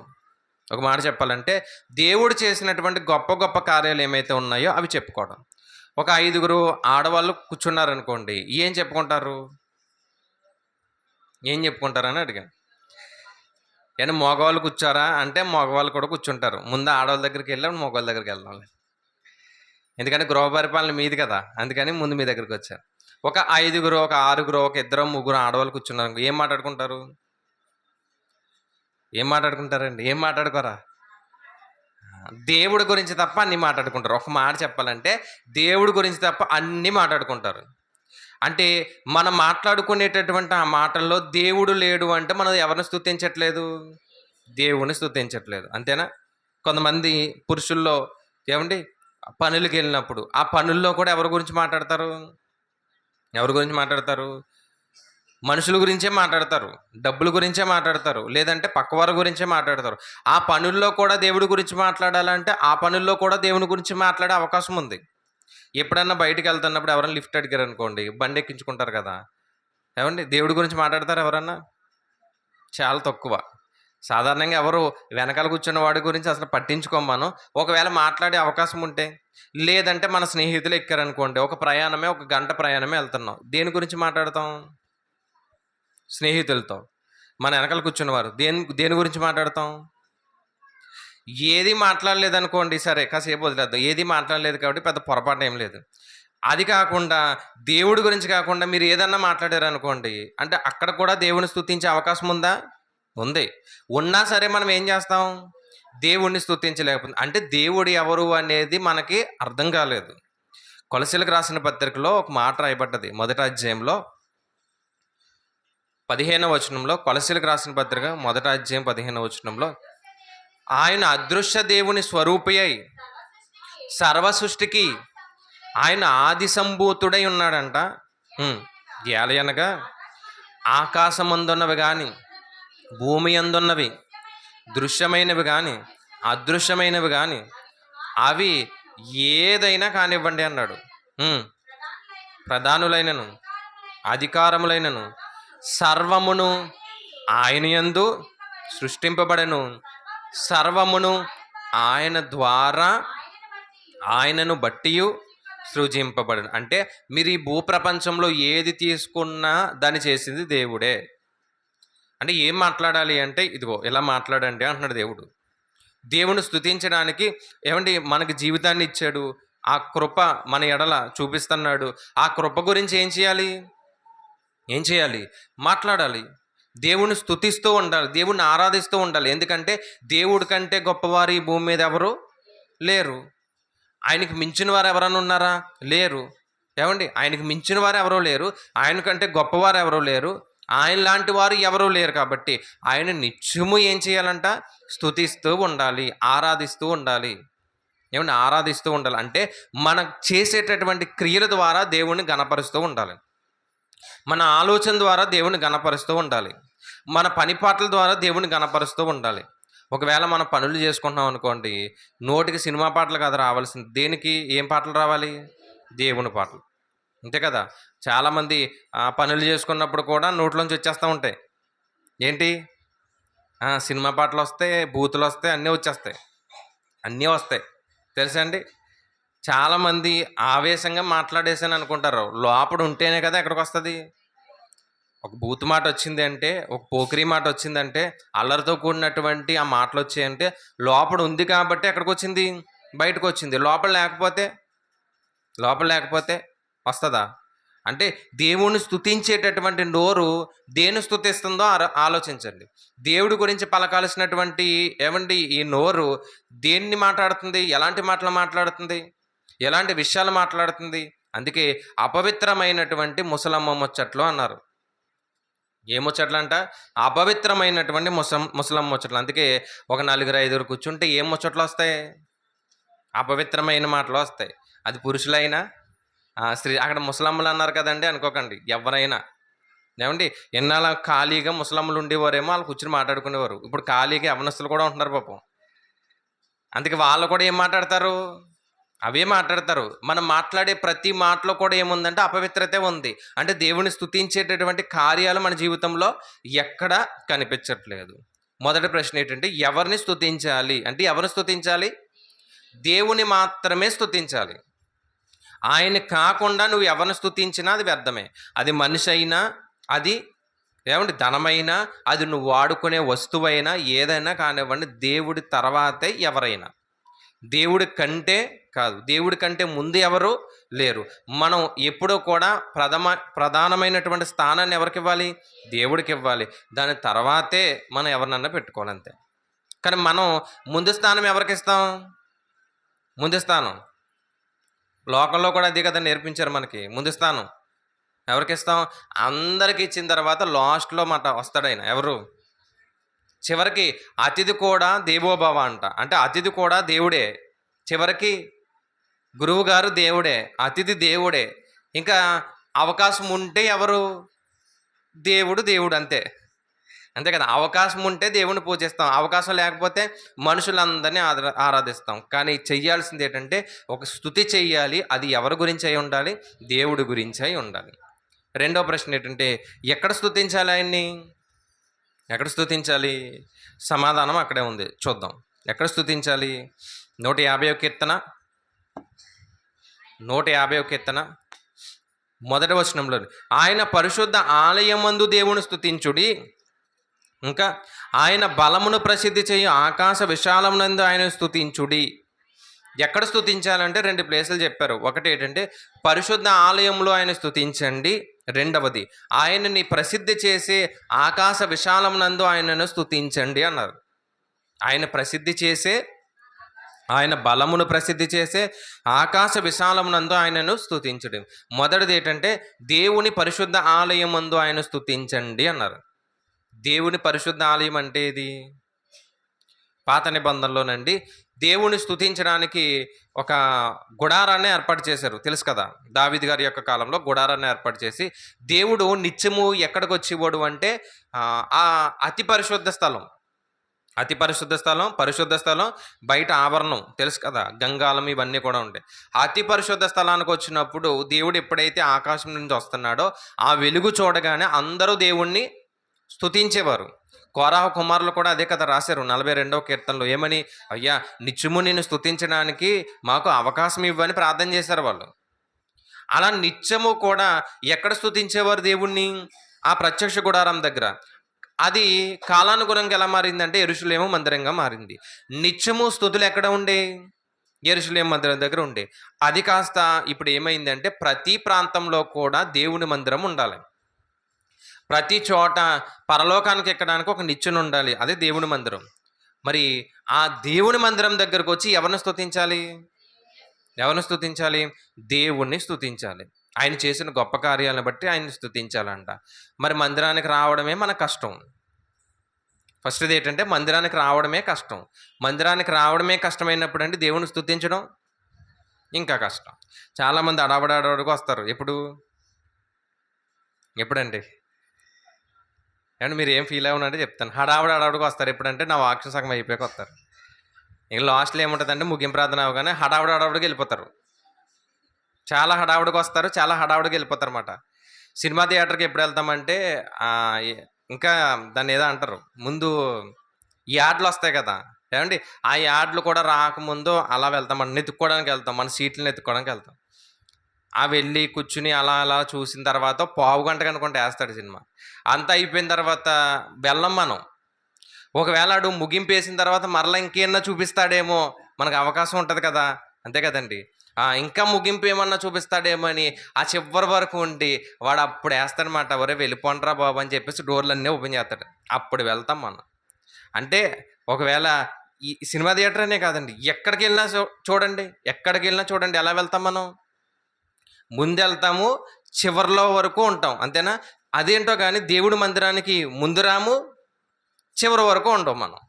Speaker 1: ఒక మాట చెప్పాలంటే దేవుడు చేసినటువంటి గొప్ప గొప్ప కార్యాలు ఏమైతే ఉన్నాయో అవి చెప్పుకోవడం. ఒక 5గురు ఆడవాళ్ళు కూర్చున్నారనుకోండి, ఏం చెప్పుకుంటారు? ఏం చెప్పుకుంటారని అడిగాను. ఏమన్నా మగవాళ్ళు కూర్చోరా అంటే మగవాళ్ళు కూడా కూర్చుంటారు. ముందు ఆడవాళ్ళ దగ్గరికి వెళ్ళాం, మగవాళ్ళ దగ్గరికి వెళ్దాం. ఎందుకంటే గృహ పరిపాలన మీది కదా, అందుకని ముందు మీ దగ్గరికి వచ్చారు. ఒక 5గురు, ఒక 6గురు, ఒక 2-3 ఆడవాళ్ళు కూర్చున్నారు, ఏం మాట్లాడుకుంటారు? ఏం మాట్లాడుకుంటారండి? ఏం మాట్లాడుకోరా? దేవుడి గురించి తప్ప అన్నీ మాట్లాడుకుంటారు. ఒక మాట చెప్పాలంటే దేవుడి గురించి తప్ప అన్నీ మాట్లాడుకుంటారు. అంటే మనం మాట్లాడుకునేటటువంటి ఆ మాటల్లో దేవుడు లేడు అంటే మనం ఎవరిని స్తుతించట్లేదు? దేవుని స్తుతించట్లేదు. అంతేనా? కొంతమంది పురుషుల్లో ఏమండి పనులకు వెళ్ళినప్పుడు ఆ పనుల్లో కూడా ఎవరి గురించి మాట్లాడతారు? ఎవరి గురించి మాట్లాడతారు? మనుషుల గురించే మాట్లాడతారు, డబ్బుల గురించే మాట్లాడతారు, లేదంటే పక్కవారి గురించే మాట్లాడతారు. ఆ పనుల్లో కూడా దేవుడి గురించి మాట్లాడాలంటే ఆ పనుల్లో కూడా దేవుని గురించి మాట్లాడే అవకాశం ఉంది. ఎప్పుడన్నా బయటికి వెళ్తున్నప్పుడు ఎవరైనా లిఫ్ట్ అడిగారు అనుకోండి, బండి ఎక్కించుకుంటారు కదా, ఏమండి దేవుడి గురించి మాట్లాడతారు ఎవరన్నా? చాలా తక్కువ. సాధారణంగా ఎవరు వెనకాల కూర్చున్న వాడి గురించి అసలు పట్టించుకోం మనం. ఒకవేళ మాట్లాడే అవకాశం ఉంటే, లేదంటే మన స్నేహితులు ఎక్కారనుకోండి, ఒక ప్రయాణమే, ఒక గంట ప్రయాణమే వెళ్తున్నాం, దేని గురించి మాట్లాడతాం? స్నేహితులతో. మన వెనకాల కూర్చున్నవారు దేని గురించి మాట్లాడతాం? ఏది మాట్లాడలేదనుకోండి, సరే కాసేపు వదిలేద్దాం, ఏది మాట్లాడలేదు కాబట్టి పెద్ద పొరపాటు ఏం లేదు. అది కాకుండా దేవుడి గురించి కాకుండా మీరు ఏదన్నా మాట్లాడారనుకోండి, అంటే అక్కడ కూడా దేవుని స్తుతించే అవకాశం ఉందా? ఉంది. ఉన్నా సరే మనం ఏం చేస్తాం? దేవుణ్ణి స్తుతించలేకపోతుంది. అంటే దేవుడు ఎవరు అనేది మనకి అర్థం కాలేదు. కొలసీలకు రాసిన పత్రికలో ఒక మాట రాయబడ్డది, మొదటి అధ్యాయంలో 15వ వచనంలో. కొలసీలకు రాసిన పత్రిక 1వ అధ్యాయం 15వ వచనంలో, ఆయన అదృశ్య దేవుని స్వరూపి అయి సర్వ సృష్టికి ఆయన ఆది సంభూతుడై ఉన్నాడంట. ఏలయనగా ఆకాశమందున్నవి కానీ భూమి అందున్నవి, దృశ్యమైనవి కానీ అదృశ్యమైనవి కానీ, అవి ఏదైనా కానివ్వండి అన్నాడు. ప్రధానులైనను అధికారములైనను సర్వమును ఆయన యందు సృష్టింపబడెను, సర్వమును ఆయన ద్వారా ఆయనను బట్టి సృజింపబడను. అంటే మీరు ఈ భూప్రపంచంలో ఏది తీసుకున్నా దాన్ని చేసింది దేవుడే. అంటే ఏం మాట్లాడాలి అంటే ఇదిగో ఇలా మాట్లాడండి అంటున్నాడు దేవుడు. దేవుని స్తుతించడానికి ఏమండి మనకి జీవితాన్ని ఇచ్చాడు, ఆ కృప మన ఎడల చూపిస్తున్నాడు. ఆ కృప గురించి ఏం చేయాలి? మాట్లాడాలి. దేవుని స్తుతిస్తూ ఉండాలి, దేవుణ్ణి ఆరాధిస్తూ ఉండాలి. ఎందుకంటే దేవుడి కంటే గొప్పవారు ఈ భూమి మీద ఎవరు లేరు. ఆయనకి మించిన వారు ఎవరైనా ఉన్నారా? లేరు. ఏమండి ఆయనకి మించిన వారు ఎవరూ లేరు, ఆయన కంటే గొప్పవారు ఎవరూ లేరు, ఆయన లాంటి వారు ఎవరూ లేరు. కాబట్టి ఆయన నిత్యము ఏం చేయాలంట? స్తుతిస్తూ ఉండాలి, ఆరాధిస్తూ ఉండాలి. ఏమండి ఆరాధిస్తూ ఉండాలి అంటే మనం చేసేటటువంటి క్రియల ద్వారా దేవుణ్ణి గణపరుస్తూ ఉండాలి, మన ఆలోచన ద్వారా దేవుని గణపరుస్తూ ఉండాలి, మన పనిపాట్ల ద్వారా దేవుని గణపరుస్తూ ఉండాలి. ఒకవేళ మనం పనులు చేసుకుంటున్నాం అనుకోండి, నోటికి సినిమా పాటలు కదా రావాల్సింది, దేనికి ఏం పాటలు రావాలి? దేవుని పాటలు. అంతే కదా. చాలామంది పనులు చేసుకున్నప్పుడు కూడా నోట్లోంచి వచ్చేస్తూ ఉంటాయి ఏంటి? సినిమా పాటలు వస్తాయి, బూతులు వస్తాయి, అన్నీ వచ్చేస్తాయి, అన్నీ వస్తాయి. తెలుసా అండి? చాలామంది ఆవేశంగా మాట్లాడేసాను అనుకుంటారు, లోపల ఉంటేనే కదా ఎక్కడికి వస్తుంది. ఒక బూత్ మాట వచ్చింది అంటే, ఒక పోకిరీ మాట వచ్చిందంటే, అల్లరితో కూడినటువంటి ఆ మాటలు వచ్చాయంటే లోపల ఉంది కాబట్టి ఎక్కడికి వచ్చింది? బయటకు వచ్చింది. లోపల లేకపోతే వస్తుందా? అంటే దేవుణ్ణి స్తుతించేటటువంటి నోరు దేని స్తుతిస్తుందో ఆలోచించండి. దేవుడి గురించి పలకాల్సినటువంటి ఏమండి ఈ నోరు దేన్ని మాట్లాడుతుంది? ఎలాంటి మాటలు మాట్లాడుతుంది? ఎలాంటి విషయాలు మాట్లాడుతుంది? అందుకే అపవిత్రమైనటువంటి ముసలమ్మ ముచ్చట్లు అన్నారు. ఏ ముచ్చట్లు అంట? అపవిత్రమైనటువంటి ముసలమ్మ ముచ్చట్లు. అందుకే ఒక 4-5 కూర్చుంటే ఏం ముచ్చట్లు వస్తాయి? అపవిత్రమైన మాటలు వస్తాయి. అది పురుషులైనా స్త్రీ అక్కడ ముసలమ్మలు అన్నారు కదండి అనుకోకండి, ఎవరైనా. ఏమండి, ఎన్నాళ్ళ ఖాళీగా ముసలమ్మలు ఉండేవారేమో వాళ్ళు కూర్చొని మాట్లాడుకునేవారు. ఇప్పుడు ఖాళీగా యవనస్తులు కూడా ఉంటున్నారు పాపం. అందుకే వాళ్ళు కూడా ఏం మాట్లాడతారు? అవే మాట్లాడతారు. మనం మాట్లాడే ప్రతి మాటలో కూడా ఏముందంటే అపవిత్రతే ఉంది. అంటే దేవుని స్తుతించేటటువంటి కార్యాలు మన జీవితంలో ఎక్కడా కనిపించట్లేదు. మొదటి ప్రశ్న ఏంటంటే ఎవరిని స్తుతించాలి అంటే ఎవరిని స్తుతించాలి? దేవుని మాత్రమే స్తుతించాలి. ఆయన కాకుండా నువ్వు ఎవరిని స్తుతించినా అది వ్యర్థమే. అది మనిషి అయినా, అది ఏమంటే ధనమైనా, అది నువ్వు వాడుకునే వస్తువైనా, ఏదైనా కానివ్వండి, దేవుడి తర్వాతే ఎవరైనా. దేవుడి కంటే కాదు, దేవుడి కంటే ముందు ఎవరు లేరు. మనం ఎప్పుడూ కూడా ప్రధానమైనటువంటి స్థానాన్ని ఎవరికి ఇవ్వాలి? దేవుడికి ఇవ్వాలి. దాని తర్వాతే మనం ఎవరినన్నా పెట్టుకోవాలి, అంతే. కానీ మనం ముందు స్థానం ఎవరికి ఇస్తాం? ముందు స్థానం లోకంలో కూడా అదే కదా నేర్పించారు మనకి. ముందు స్థానం ఎవరికి ఇస్తాం? అందరికి ఇచ్చిన తర్వాత లాస్ట్లో మాట వస్తాడు ఆయన. ఎవరు? చివరికి అతిథి కూడా దేవోభవ అంట. అంటే అతిథి కూడా దేవుడే. చివరికి గురువు గారు దేవుడే, అతిథి దేవుడే. ఇంకా అవకాశం ఉంటే ఎవరు? దేవుడు అంతే. అంతే కదా. అవకాశం ఉంటే దేవుని పూజిస్తాం, అవకాశం లేకపోతే మనుషులందరినీ ఆరాధిస్తాం. కానీ చెయ్యాల్సింది ఏంటంటే ఒక స్తుతి చెయ్యాలి. అది ఎవరి గురించి అయి ఉండాలి? దేవుడి గురించి అయి ఉండాలి. రెండో ప్రశ్న ఏంటంటే ఎక్కడ స్తుతించాలి ఆయన్ని? ఎక్కడ స్తుతించాలి? సమాధానం అక్కడే ఉంది, చూద్దాం. ఎక్కడ స్తుతించాలి? 150వ కీర్తన 150వ కీర్తన మొదటి వచనంలో, ఆయన పరిశుద్ధ ఆలయమందు దేవుని స్తుతించుడి. ఇంకా ఆయన బలమును ప్రసిద్ధి చేయు ఆకాశ విశాలమునందు ఆయన స్తుతించుడి. ఎక్కడ స్తుతించాలంటే 2 ప్లేసులు చెప్పారు. ఒకటి ఏంటంటే పరిశుద్ధ ఆలయంలో ఆయన స్తుతించండి. రెండవది ఆయనని ప్రసిద్ధి చేసే ఆకాశ విశాలమునందు ఆయనను స్తుతించండి అన్నారు. ఆయన ప్రసిద్ధి చేసే, ఆయన బలమును ప్రసిద్ధి చేసే ఆకాశ విశాలమునందు ఆయనను స్తుతించడం. మొదటిది ఏంటంటే దేవుని పరిశుద్ధ ఆలయమందు ఆయన స్తుతించండి అన్నారు. దేవుని పరిశుద్ధ ఆలయం అంటే ఇది పాత నిబంధనలోనండి. దేవుని స్తుతించడానికి ఒక గుడారాన్ని ఏర్పాటు చేశారు, తెలుసు కదా. దావీదు గారి యొక్క కాలంలో గుడారాన్ని ఏర్పాటు చేసి దేవుడు నిత్యము ఎక్కడికి వచ్చేవాడు అంటే ఆ అతి పరిశుద్ధ స్థలం, పరిశుద్ధ స్థలం బయట ఆవరణం, తెలుసు కదా, గంగాలం ఇవన్నీ కూడా ఉంటాయి. అతి పరిశుద్ధ స్థలానికి వచ్చినప్పుడు దేవుడు ఎప్పుడైతే ఆకాశం నుంచి వస్తున్నాడో ఆ వెలుగు చూడగానే అందరూ దేవుణ్ణి స్తుతించేవారు. కోరాహ కుమారులు కూడా అదే కదా రాశారు 42వ కీర్తనలో. ఏమని? అయ్యా నిత్యము నేను స్తుతించడానికి మాకు అవకాశం ఇవ్వని ప్రార్థన చేశారు వాళ్ళు. అలా నిత్యము కూడా ఎక్కడ స్తుతించేవారు దేవుణ్ణి? ఆ ప్రత్యక్ష గుడారం దగ్గర. అది కాలానుగుణంగా ఎలా మారిందంటే యెరూషలేము మందిరంగా మారింది. నిత్యము స్తుతులు ఎక్కడ ఉండే? యెరూషలేము మందిరం దగ్గర ఉండే. అది కాస్త ఇప్పుడు ఏమైందంటే ప్రతి ప్రాంతంలో కూడా దేవుని మందిరం ఉండాలి. ప్రతి చోట పరలోకానికి ఎక్కడానికి ఒక నిచ్చెన ఉండాలి, అదే దేవుని మందిరం. మరి ఆ దేవుని మందిరం దగ్గరకు వచ్చి ఎవరిని స్తుతించాలి? దేవుణ్ణి స్తుతించాలి. ఆయన చేసిన గొప్ప కార్యాలను బట్టి ఆయన్ని స్తుతించాలంట. మరి మందిరానికి రావడమే మన కష్టం. ఫస్ట్ది ఏంటంటే మందిరానికి రావడమే కష్టం. మందిరానికి రావడమే కష్టమైనప్పుడు అంటే దేవుని స్తుతించడం ఇంకా కష్టం. చాలామంది అడవడాడవడికి వస్తారు. ఎప్పుడండి అండ్ మీరు ఏం ఫీల్ అవ్వనంటే చెప్తాను. హడావుడికి వస్తారు. ఎప్పుడంటే నా వాక్యం సగం అయిపోయాక వస్తారు. ఇక లాస్ట్లో ఏముంటుందంటే ముగింపు ప్రార్థన అవగానే హడావుడికి వెళ్ళిపోతారు. చాలా హడావుడికి వస్తారు, చాలా హడావుడికి వెళ్ళిపోతారు అన్నమాట. సినిమా థియేటర్కి ఎప్పుడు వెళ్తామంటే ఇంకా దాన్ని ఏదో అంటారు, ముందు యాడ్లు వస్తాయి కదా ఏమండి, ఆ యాడ్లు కూడా రాకముందు అలా వెళ్తాం, ఎత్తుక్కోవడానికి వెళ్తాం, మన సీట్లను ఎత్తుక్కోవడానికి వెళ్తాం. ఆ వెళ్ళి కూర్చుని అలా చూసిన తర్వాత పావు గంట కనుకుంటే వేస్తాడు సినిమా. అంతా అయిపోయిన తర్వాత వెళ్ళం మనం. ఒకవేళ ఆడు ముగింపు వేసిన తర్వాత మరలా ఇంకేమన్నా చూపిస్తాడేమో, మనకు అవకాశం ఉంటుంది కదా, అంతే కదండి. ఇంకా ముగింపు ఏమన్నా చూపిస్తాడేమో అని ఆ చివరి వరకు ఉండి వాడు అప్పుడు వేస్తాడనమాట. ఒరే వెళ్ళిపోండ్రా బాబు అని చెప్పేసి డోర్లన్నీ ఓపెన్ చేస్తాడు. అప్పుడు వెళ్తాం మనం. అంటే ఒకవేళ ఈ సినిమా థియేటర్ అనే కాదండి, ఎక్కడికి వెళ్ళినా చూడండి ఎలా వెళ్తాం మనం? ముందు వెళ్తాము, చివరిలో వరకు ఉంటాం, అంతేనా? అదేంటో కానీ దేవుడి మందిరానికి ముందు రాము, చివరి వరకు ఉంటాం మనం.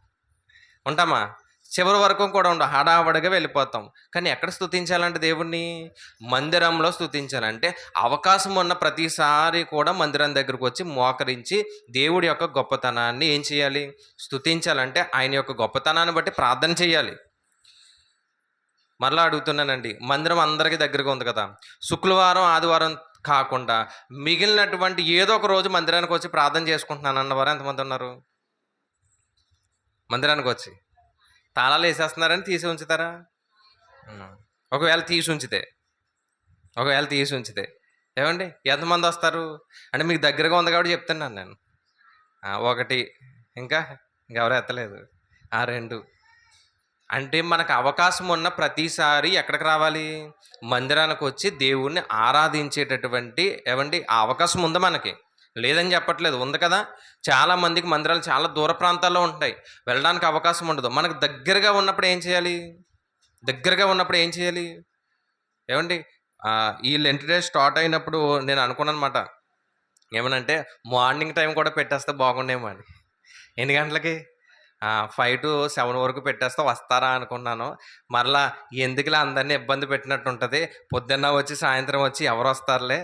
Speaker 1: ఉంటామా? చివరి వరకు కూడా ఉండవు, హడావడిగా వెళ్ళిపోతాం. కానీ ఎక్కడ స్తుతించాలంటే దేవుణ్ణి? మందిరంలో స్తుతించాలంటే అవకాశం ఉన్న ప్రతిసారి కూడా మందిరం దగ్గరకు వచ్చి మోకరించి దేవుడి యొక్క గొప్పతనాన్ని ఏం చేయాలి? స్తుతించాలంటే ఆయన యొక్క గొప్పతనాన్ని బట్టి ప్రార్థన చేయాలి. మరలా అడుగుతున్నానండి, మందిరం అందరికీ దగ్గరగా ఉంది కదా, శుక్రవారం ఆదివారం కాకుండా మిగిలినటువంటి ఏదో ఒక రోజు మందిరానికి వచ్చి ప్రార్థన చేసుకుంటున్నాను అన్నవారు ఎంతమంది ఉన్నారు? మందిరానికి వచ్చి తాళాలు వేసేస్తున్నారని తీసి ఉంచుతారా? ఉం. ఒకవేళ తీసి ఉంచితే ఏమండి ఎంతమంది వస్తారు? అంటే మీకు దగ్గరగా ఉంది కాబట్టి చెప్తున్నాను నేను. ఒకటి, ఇంకెవరు ఎత్తలేదు. 2 అంటే మనకు అవకాశం ఉన్న ప్రతిసారి ఎక్కడికి రావాలి? మందిరానికి వచ్చి దేవుణ్ణి ఆరాధించేటటువంటి ఆ అవకాశం ఉంది మనకి, లేదని చెప్పట్లేదు, ఉంది కదా. చాలామందికి మందిరాలు చాలా దూర ప్రాంతాల్లో ఉంటాయి, వెళ్ళడానికి అవకాశం ఉండదు. మనకు దగ్గరగా ఉన్నప్పుడు ఏం చేయాలి? ఏమండి ఈ లెంట్ డే స్టార్ట్ అయినప్పుడు నేను అనుకున్నాను అనమాట, ఏమనంటే మార్నింగ్ టైం కూడా పెట్టేస్తే బాగుండేమో అని. ఎన్ని గంటలకి? 5 to 7 వరకు పెట్టేస్తే వస్తారా అనుకున్నాను. మరలా ఎందుకులే అందరినీ ఇబ్బంది పెట్టినట్టు ఉంటుంది, పొద్దున్న వచ్చి సాయంత్రం వచ్చి ఎవరు వస్తారులే,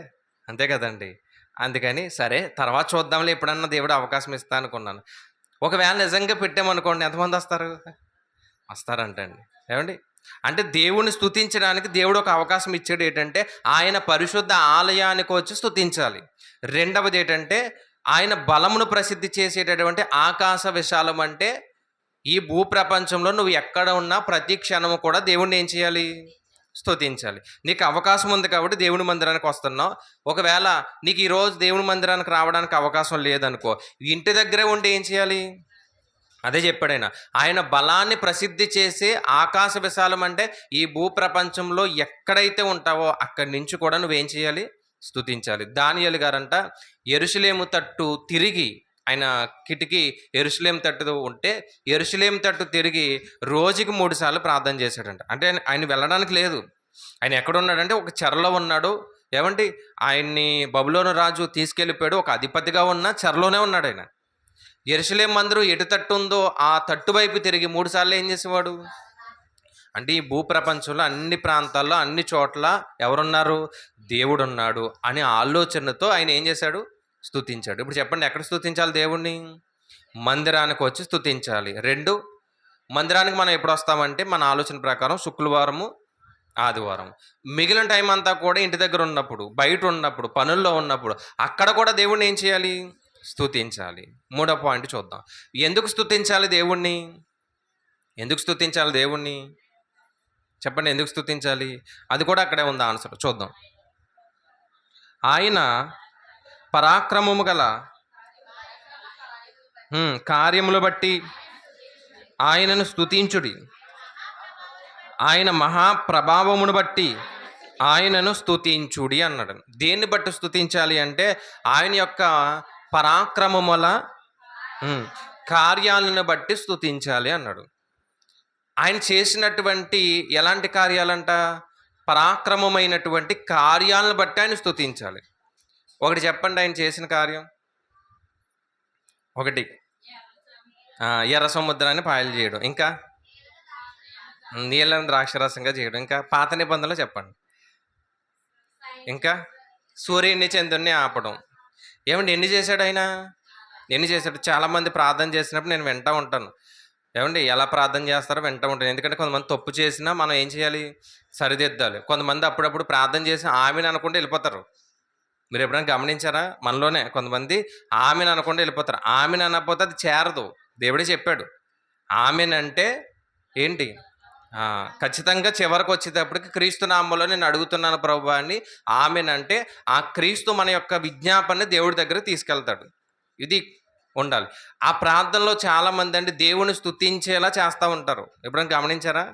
Speaker 1: అంతే కదండి. అందుకని సరే తర్వాత చూద్దాంలే, ఎప్పుడన్నా దేవుడు అవకాశం ఇస్తా అనుకున్నాను. ఒకవేళ నిజంగా పెట్టామనుకోండి, ఎంతమంది వస్తారు? వస్తారంటండి. ఏమండి అంటే దేవుణ్ణి స్తుతించడానికి దేవుడు ఒక అవకాశం ఇచ్చాడు. ఏంటంటే ఆయన పరిశుద్ధ ఆలయానికి వచ్చి స్తుతించాలి. రెండవది ఏంటంటే ఆయన బలమును ప్రసిద్ధి చేసేటటువంటి ఆకాశ విశాలం, అంటే ఈ భూప్రపంచంలో నువ్వు ఎక్కడ ఉన్నా ప్రతి క్షణము కూడా దేవుణ్ణి ఏం చేయాలి? స్తుతించాలి. నీకు అవకాశం ఉంది కాబట్టి దేవుని మందిరానికి వస్తున్నావు. ఒకవేళ నీకు ఈరోజు దేవుని మందిరానికి రావడానికి అవకాశం లేదనుకో, ఇంటి దగ్గరే ఉండి ఏం చేయాలి? అదే చెప్పాడు ఆయన. ఆయన బలాన్ని ప్రసిద్ధి చేసే ఆకాశ విశాలం, అంటే ఈ భూప్రపంచంలో ఎక్కడైతే ఉంటావో అక్కడి నుంచి కూడా నువ్వేం చేయాలి? స్తుతించాలి. దానియేలు గారంట యెరూషలేము తట్టు తిరిగి, ఆయన కిటికీ యెరూషలేము తట్టు ఉంటే యెరూషలేము తట్టు తిరిగి రోజుకి 3 సార్లు ప్రార్థన చేశాడంట. అంటే ఆయన వెళ్ళడానికి లేదు, ఆయన ఎక్కడున్నాడంటే ఒక చెరలో ఉన్నాడు. ఏమండి ఆయన్ని బబులోను రాజు తీసుకెళ్ళిపోయాడు, ఒక అధిపతిగా ఉన్న చెరలోనే ఉన్నాడు ఆయన. యెరూషలేము మందిరం ఎటు తట్టు ఉందో ఆ తట్టు వైపు తిరిగి 3 సార్లు ఏం చేసేవాడు? అంటే ఈ భూప్రపంచంలో అన్ని ప్రాంతాల్లో అన్ని చోట్ల ఎవరున్నారు? దేవుడు ఉన్నాడు అనే ఆలోచనతో ఆయన ఏం చేశాడు? స్తుతించాడు. ఇప్పుడు చెప్పండి, ఎక్కడ స్తుతించాలి దేవుణ్ణి? మందిరానికి వచ్చి స్తుతించాలి. 2, మందిరానికి మనం ఎప్పుడు వస్తామంటే మన ఆలోచన ప్రకారం శుక్రవారము ఆదివారం. మిగిలిన టైం అంతా కూడా ఇంటి దగ్గర ఉన్నప్పుడు, బయట ఉన్నప్పుడు, పనుల్లో ఉన్నప్పుడు అక్కడ కూడా దేవుణ్ణి ఏం చేయాలి? స్తుతించాలి. 3వ పాయింట్ చూద్దాం. ఎందుకు స్తుతించాలి దేవుణ్ణి? చెప్పండి, ఎందుకు స్తుతించాలి? అది కూడా అక్కడే ఉంది ఆన్సర్, చూద్దాం. ఆయన పరాక్రమము గల కార్యములు బట్టి ఆయనను స్తుతించుడి, ఆయన మహాప్రభావమును బట్టి ఆయనను స్తుతించుడి అన్నాడు. దేన్ని బట్టి స్తుతించాలి అంటే ఆయన యొక్క పరాక్రమముల కార్యాలను బట్టి స్తుతించాలి అన్నాడు. ఆయన చేసినటువంటి ఎలాంటి కార్యాలంట? పరాక్రమమైనటువంటి కార్యాలను బట్టి ఆయన స్తుతించాలి. ఒకటి చెప్పండి, ఆయన చేసిన కార్యం. ఒకటి, ఎర్ర సముద్రాన్ని పాయలు చేయడం. ఇంకా నీళ్ళని ద్రాక్షరసంగా చేయడం. ఇంకా పాత నిబంధనలు చెప్పండి. ఇంకా సూర్యుడిని చంద్రుడిని ఆపడం. ఏమండి ఎన్ని చేశాడు ఆయన? చాలామంది ప్రార్థన చేసినప్పుడు నేను వింటూ ఉంటాను. ఏమండి ఎలా ప్రార్థన చేస్తారో వింటూ ఉంటాను. ఎందుకంటే కొంతమంది తప్పు చేసినా మనం ఏం చేయాలి? సరిదిద్దాలి. కొంతమంది అప్పుడప్పుడు ప్రార్థన చేసి ఆమెను అనుకుంటే వెళ్ళిపోతారు. మీరు ఎప్పుడైనా గమనించారా? మనలోనే కొంతమంది ఆమెను అనుకుంటే వెళ్ళిపోతారు. ఆమెను అనకపోతే అది చేరదు. దేవుడే చెప్పాడు ఆమెనంటే ఏంటి? ఖచ్చితంగా చివరికి వచ్చేటప్పటికి క్రీస్తు నామంలో నేను అడుగుతున్నాను ప్రభువా అని ఆమెనంటే ఆ క్రీస్తు మన యొక్క విజ్ఞాపనని దేవుడి దగ్గర తీసుకెళ్తాడు. ఇది ఉండాలి. ఆ ప్రార్థనలో చాలామంది అంటే దేవుని స్తుతించేలా చేస్తూ ఉంటారు. ఎప్పుడైనా గమనించారా?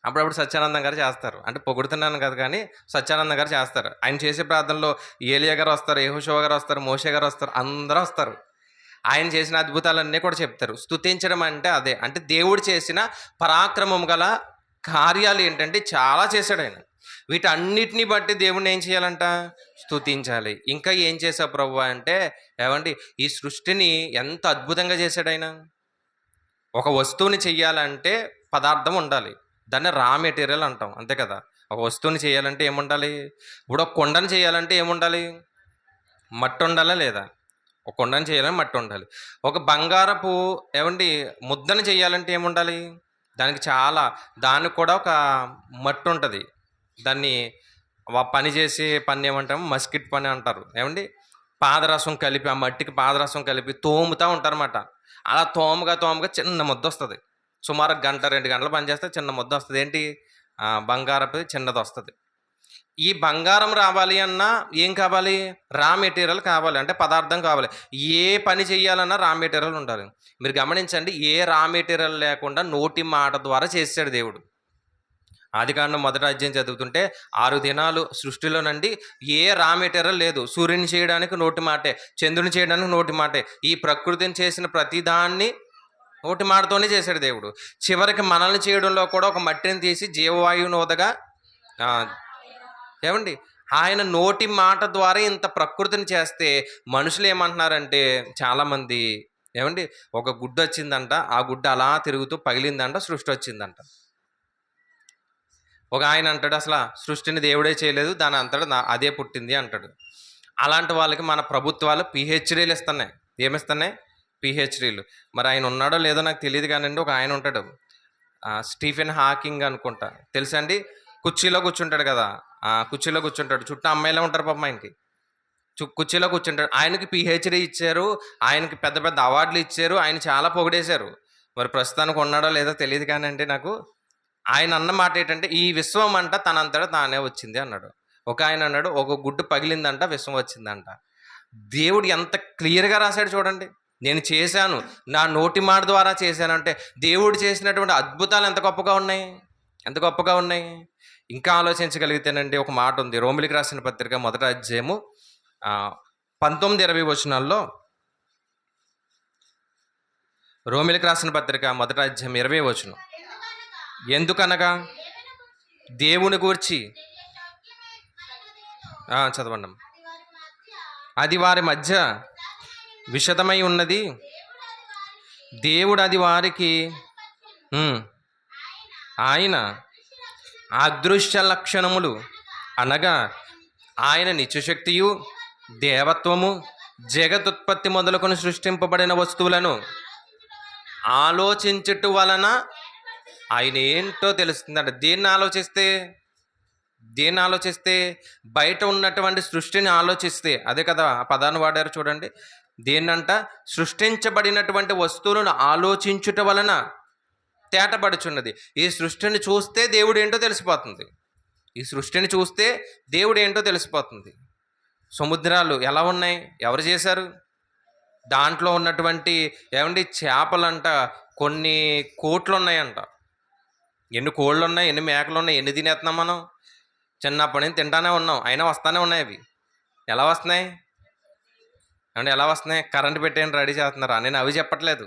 Speaker 1: అప్పుడప్పుడు సత్యానందం గారు చేస్తారు. అంటే పొగుడుతున్నాను కదా, కానీ సత్యానందం గారు చేస్తారు. ఆయన చేసే ప్రార్థనలో ఏలియా గారు వస్తారు, యెహోషువ గారు వస్తారు, మోషే గారు వస్తారు, అందరూ వస్తారు. ఆయన చేసిన అద్భుతాలన్నీ కూడా చెప్తారు. స్తుతించడం అంటే అదే. అంటే దేవుడు చేసిన పరాక్రమం గల కార్యాలు ఏంటంటే చాలా చేశాడు ఆయన. వీటన్నిటిని బట్టి దేవుణ్ణి ఏం చేయాలంట? స్తుతించాలి. ఇంకా ఏం చేశావు ప్రభువా అంటే, ఏమండి ఈ సృష్టిని ఎంత అద్భుతంగా చేశాడు ఆయన. ఒక వస్తువుని చెయ్యాలంటే పదార్థం ఉండాలి. దాన్ని రా మెటీరియల్ అంటాం. అంతే కదా! ఒక వస్తువుని చేయాలంటే ఏముండాలి? ఇప్పుడు ఒక కుండని చేయాలంటే ఏముండాలి? మట్టి ఉండాలా లేదా? ఒక కుండని చేయాలంటే మట్టి ఉండాలి. ఒక బంగారపు ఏవండీ ముద్దని చేయాలంటే ఏముండాలి? దానికి కూడా ఒక మట్టి ఉంటది. దాన్ని పని చేసే పని ఏమంటాము? మస్కిట్ పని అంటారు. ఏవండీ? పాదరసం కలిపి ఆ మట్టికి పాదరసం కలిపి తోముతా ఉంటారన్నమాట. అలా తోమగా చిన్న ముద్దొస్తది. సుమారు గంట, 2 గంటలు పనిచేస్తే చిన్న ముద్దొస్తది. ఏంటి? బంగారపుది చిన్నదొస్తది. ఈ బంగారం రావాలి అన్నా ఏం కావాలి? రా మెటీరియల్ కావాలి. అంటే పదార్థం కావాలి. ఏ పని చేయాలన్నా రా మెటీరియల్ ఉండాలి. మీరు గమనించండి, ఏ రా మెటీరియల్ లేకుండా నోటి మాట ద్వారా చేసాడు దేవుడు. ఆదికాండం 1వ అధ్యాయం చదువుతుంటే 6 దినాలు సృష్టిలోనండి ఏ రా మెటీరియల్ లేదు. సూర్యుని చేయడానికి నోటి మాటే, చంద్రుని చేయడానికి నోటి మాటే, ఈ ప్రకృతిని చేసిన ప్రతిదాన్ని నోటి మాటతోనే చేశాడు దేవుడు. చివరికి మనల్ని చేయడంలో కూడా ఒక మట్టిని తీసి జీవవాయువుని ఊదగా ఆ, ఏమండి, ఆయన నోటి మాట ద్వారా ఇంత ప్రకృతిని చేస్తే మనుషులు ఏమంటున్నారంటే చాలామంది, ఏమండి, ఒక గుడ్డు వచ్చిందంట, ఆ గుడ్డ అలా తిరుగుతూ పగిలిందంట, సృష్టి వచ్చిందంట. ఒక ఆయన అంటాడు అసలు సృష్టిని దేవుడే చేయలేదు, దాని అంతటా అదే పుట్టింది అంటాడు. అలాంటి వాళ్ళకి మన ప్రభుత్వాలు పిహెచ్డీలు ఇస్తున్నాయి. ఏమిస్తున్నాయి? పిహెచ్డీలు. మరి ఆయన ఉన్నాడో లేదో నాకు తెలియదు కానండి, ఒక ఆయన ఉంటాడు, స్టీఫెన్ హాకింగ్ అనుకుంటా, తెలుసా అండి? కుర్చీలో కూర్చుంటాడు కదా, కుర్చీలో కూర్చుంటాడు, చుట్టూ అమ్మాయిలే ఉంటారు పాపం ఆయనకి. కుర్చీలో కూర్చుంటాడు. ఆయనకి పిహెచ్డీ ఇచ్చారు, ఆయనకి పెద్ద పెద్ద అవార్డులు ఇచ్చారు, ఆయన చాలా పొగిడేశారు. మరి ప్రస్తుతానికి ఉన్నాడో లేదో తెలియదు కానండి నాకు. ఆయన అన్న మాట ఏంటంటే, ఈ విశ్వం అంట తనంతటా తానే వచ్చింది అన్నాడు. ఒక ఆయన అన్నాడు, ఒక గుడ్డు పగిలిందంట, విశ్వం వచ్చిందంట. దేవుడు ఎంత క్లియర్గా రాశాడు చూడండి. నేను చేశాను, నా నోటి మాట ద్వారా చేశానంటే దేవుడు చేసినటువంటి అద్భుతాలు ఎంత గొప్పగా ఉన్నాయి, ఎంత గొప్పగా ఉన్నాయి. ఇంకా ఆలోచించగలిగితేనండి, ఒక మాట ఉంది, రోమిలికి రాసిన పత్రిక 1వ అధ్యాయము 19-20 వచనాల్లో, రోమిలికి రాసిన పత్రిక 1వ అధ్యాయం 20 వచనం. ఎందుకనగా దేవుని గూర్చి చదవండి. అది వారి మధ్య విషదమై ఉన్నది, దేవుడు అది వారికి ఆయన అదృశ్య లక్షణములు అనగా ఆయన నిత్యశక్తియు దేవత్వము జగదుత్పత్తి మొదలుకొని సృష్టింపబడిన వస్తువులను ఆలోచించుట వలన ఆయన ఏంటో తెలుస్తుందంట. దేన్ని ఆలోచిస్తే? బయట ఉన్నటువంటి సృష్టిని ఆలోచిస్తే, అదే కదా ఆ పదాన్ని వాడారు చూడండి. దేన్నంట? సృష్టించబడినటువంటి వస్తువులను ఆలోచించుట వలన తేటపడుచున్నది. ఈ సృష్టిని చూస్తే దేవుడు ఏంటో తెలిసిపోతుంది. ఈ సృష్టిని చూస్తే దేవుడు ఏంటో తెలిసిపోతుంది. సముద్రాలు ఎలా ఉన్నాయి? ఎవరు చేశారు? దాంట్లో ఉన్నటువంటి ఏమండి చేపలంట కొన్ని కోట్లు ఉన్నాయంట. ఎన్ని కోళ్ళు ఉన్నాయి, ఎన్ని మేకలు ఉన్నాయి, ఎన్ని తినేస్తున్నాం మనం? చిన్నప్పటి నుంచి తింటానే ఉన్నాం, అయినా వస్తానే ఉన్నాయి. అవి ఎలా వస్తున్నాయి అంటే ఎలా వస్తున్నాయి? కరెంట్ పెట్టేయండి రెడీ చేస్తున్నారా? నేను అవి చెప్పట్లేదు,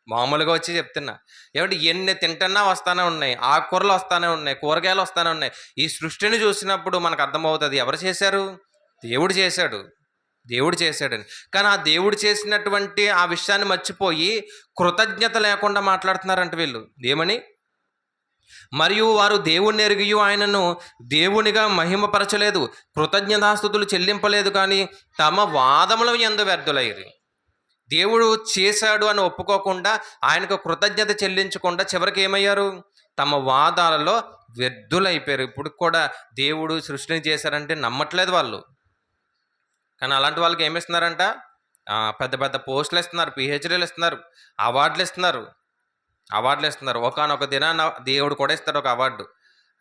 Speaker 1: మామూలుగా వచ్చి చెప్తున్నా. ఏమంటే ఎన్ని తింటున్నా వస్తానే ఉన్నాయి, ఆకుకూరలు వస్తానే ఉన్నాయి, కూరగాయలు వస్తానే ఉన్నాయి. ఈ సృష్టిని చూసినప్పుడు మనకు అర్థమవుతుంది ఎవరు చేశారు? దేవుడు చేశాడు, దేవుడు చేశాడని. కానీ ఆ దేవుడు చేసినటువంటి ఆ విషయాన్ని మర్చిపోయి కృతజ్ఞత లేకుండా మాట్లాడుతున్నారంట వీళ్ళు. ఏమని? మరియు వారు దేవుణ్ణి ఎరిగి ఆయనను దేవునిగా మహిమపరచలేదు, కృతజ్ఞతాస్తుతులు చెల్లింపలేదు, కానీ తమ వాదముల యందు వ్యర్థులైరి. దేవుడు చేశాడు అని ఒప్పుకోకుండా, ఆయనకు కృతజ్ఞత చెల్లించకుండా చివరికి ఏమయ్యారు? తమ వాదాలలో వ్యర్థులైపోయారు. ఇప్పుడు కూడా దేవుడు సృష్టిని చేశారంటే నమ్మట్లేదు వాళ్ళు. కానీ అలాంటి వాళ్ళకి ఏమిస్తున్నారంట? పెద్ద పెద్ద పోస్టులు ఇస్తున్నారు, పిహెచ్డీలు ఇస్తున్నారు, అవార్డులు ఇస్తున్నారు. ఒకానొక దినాన దేవుడు కూడా ఇస్తాడు ఒక అవార్డు,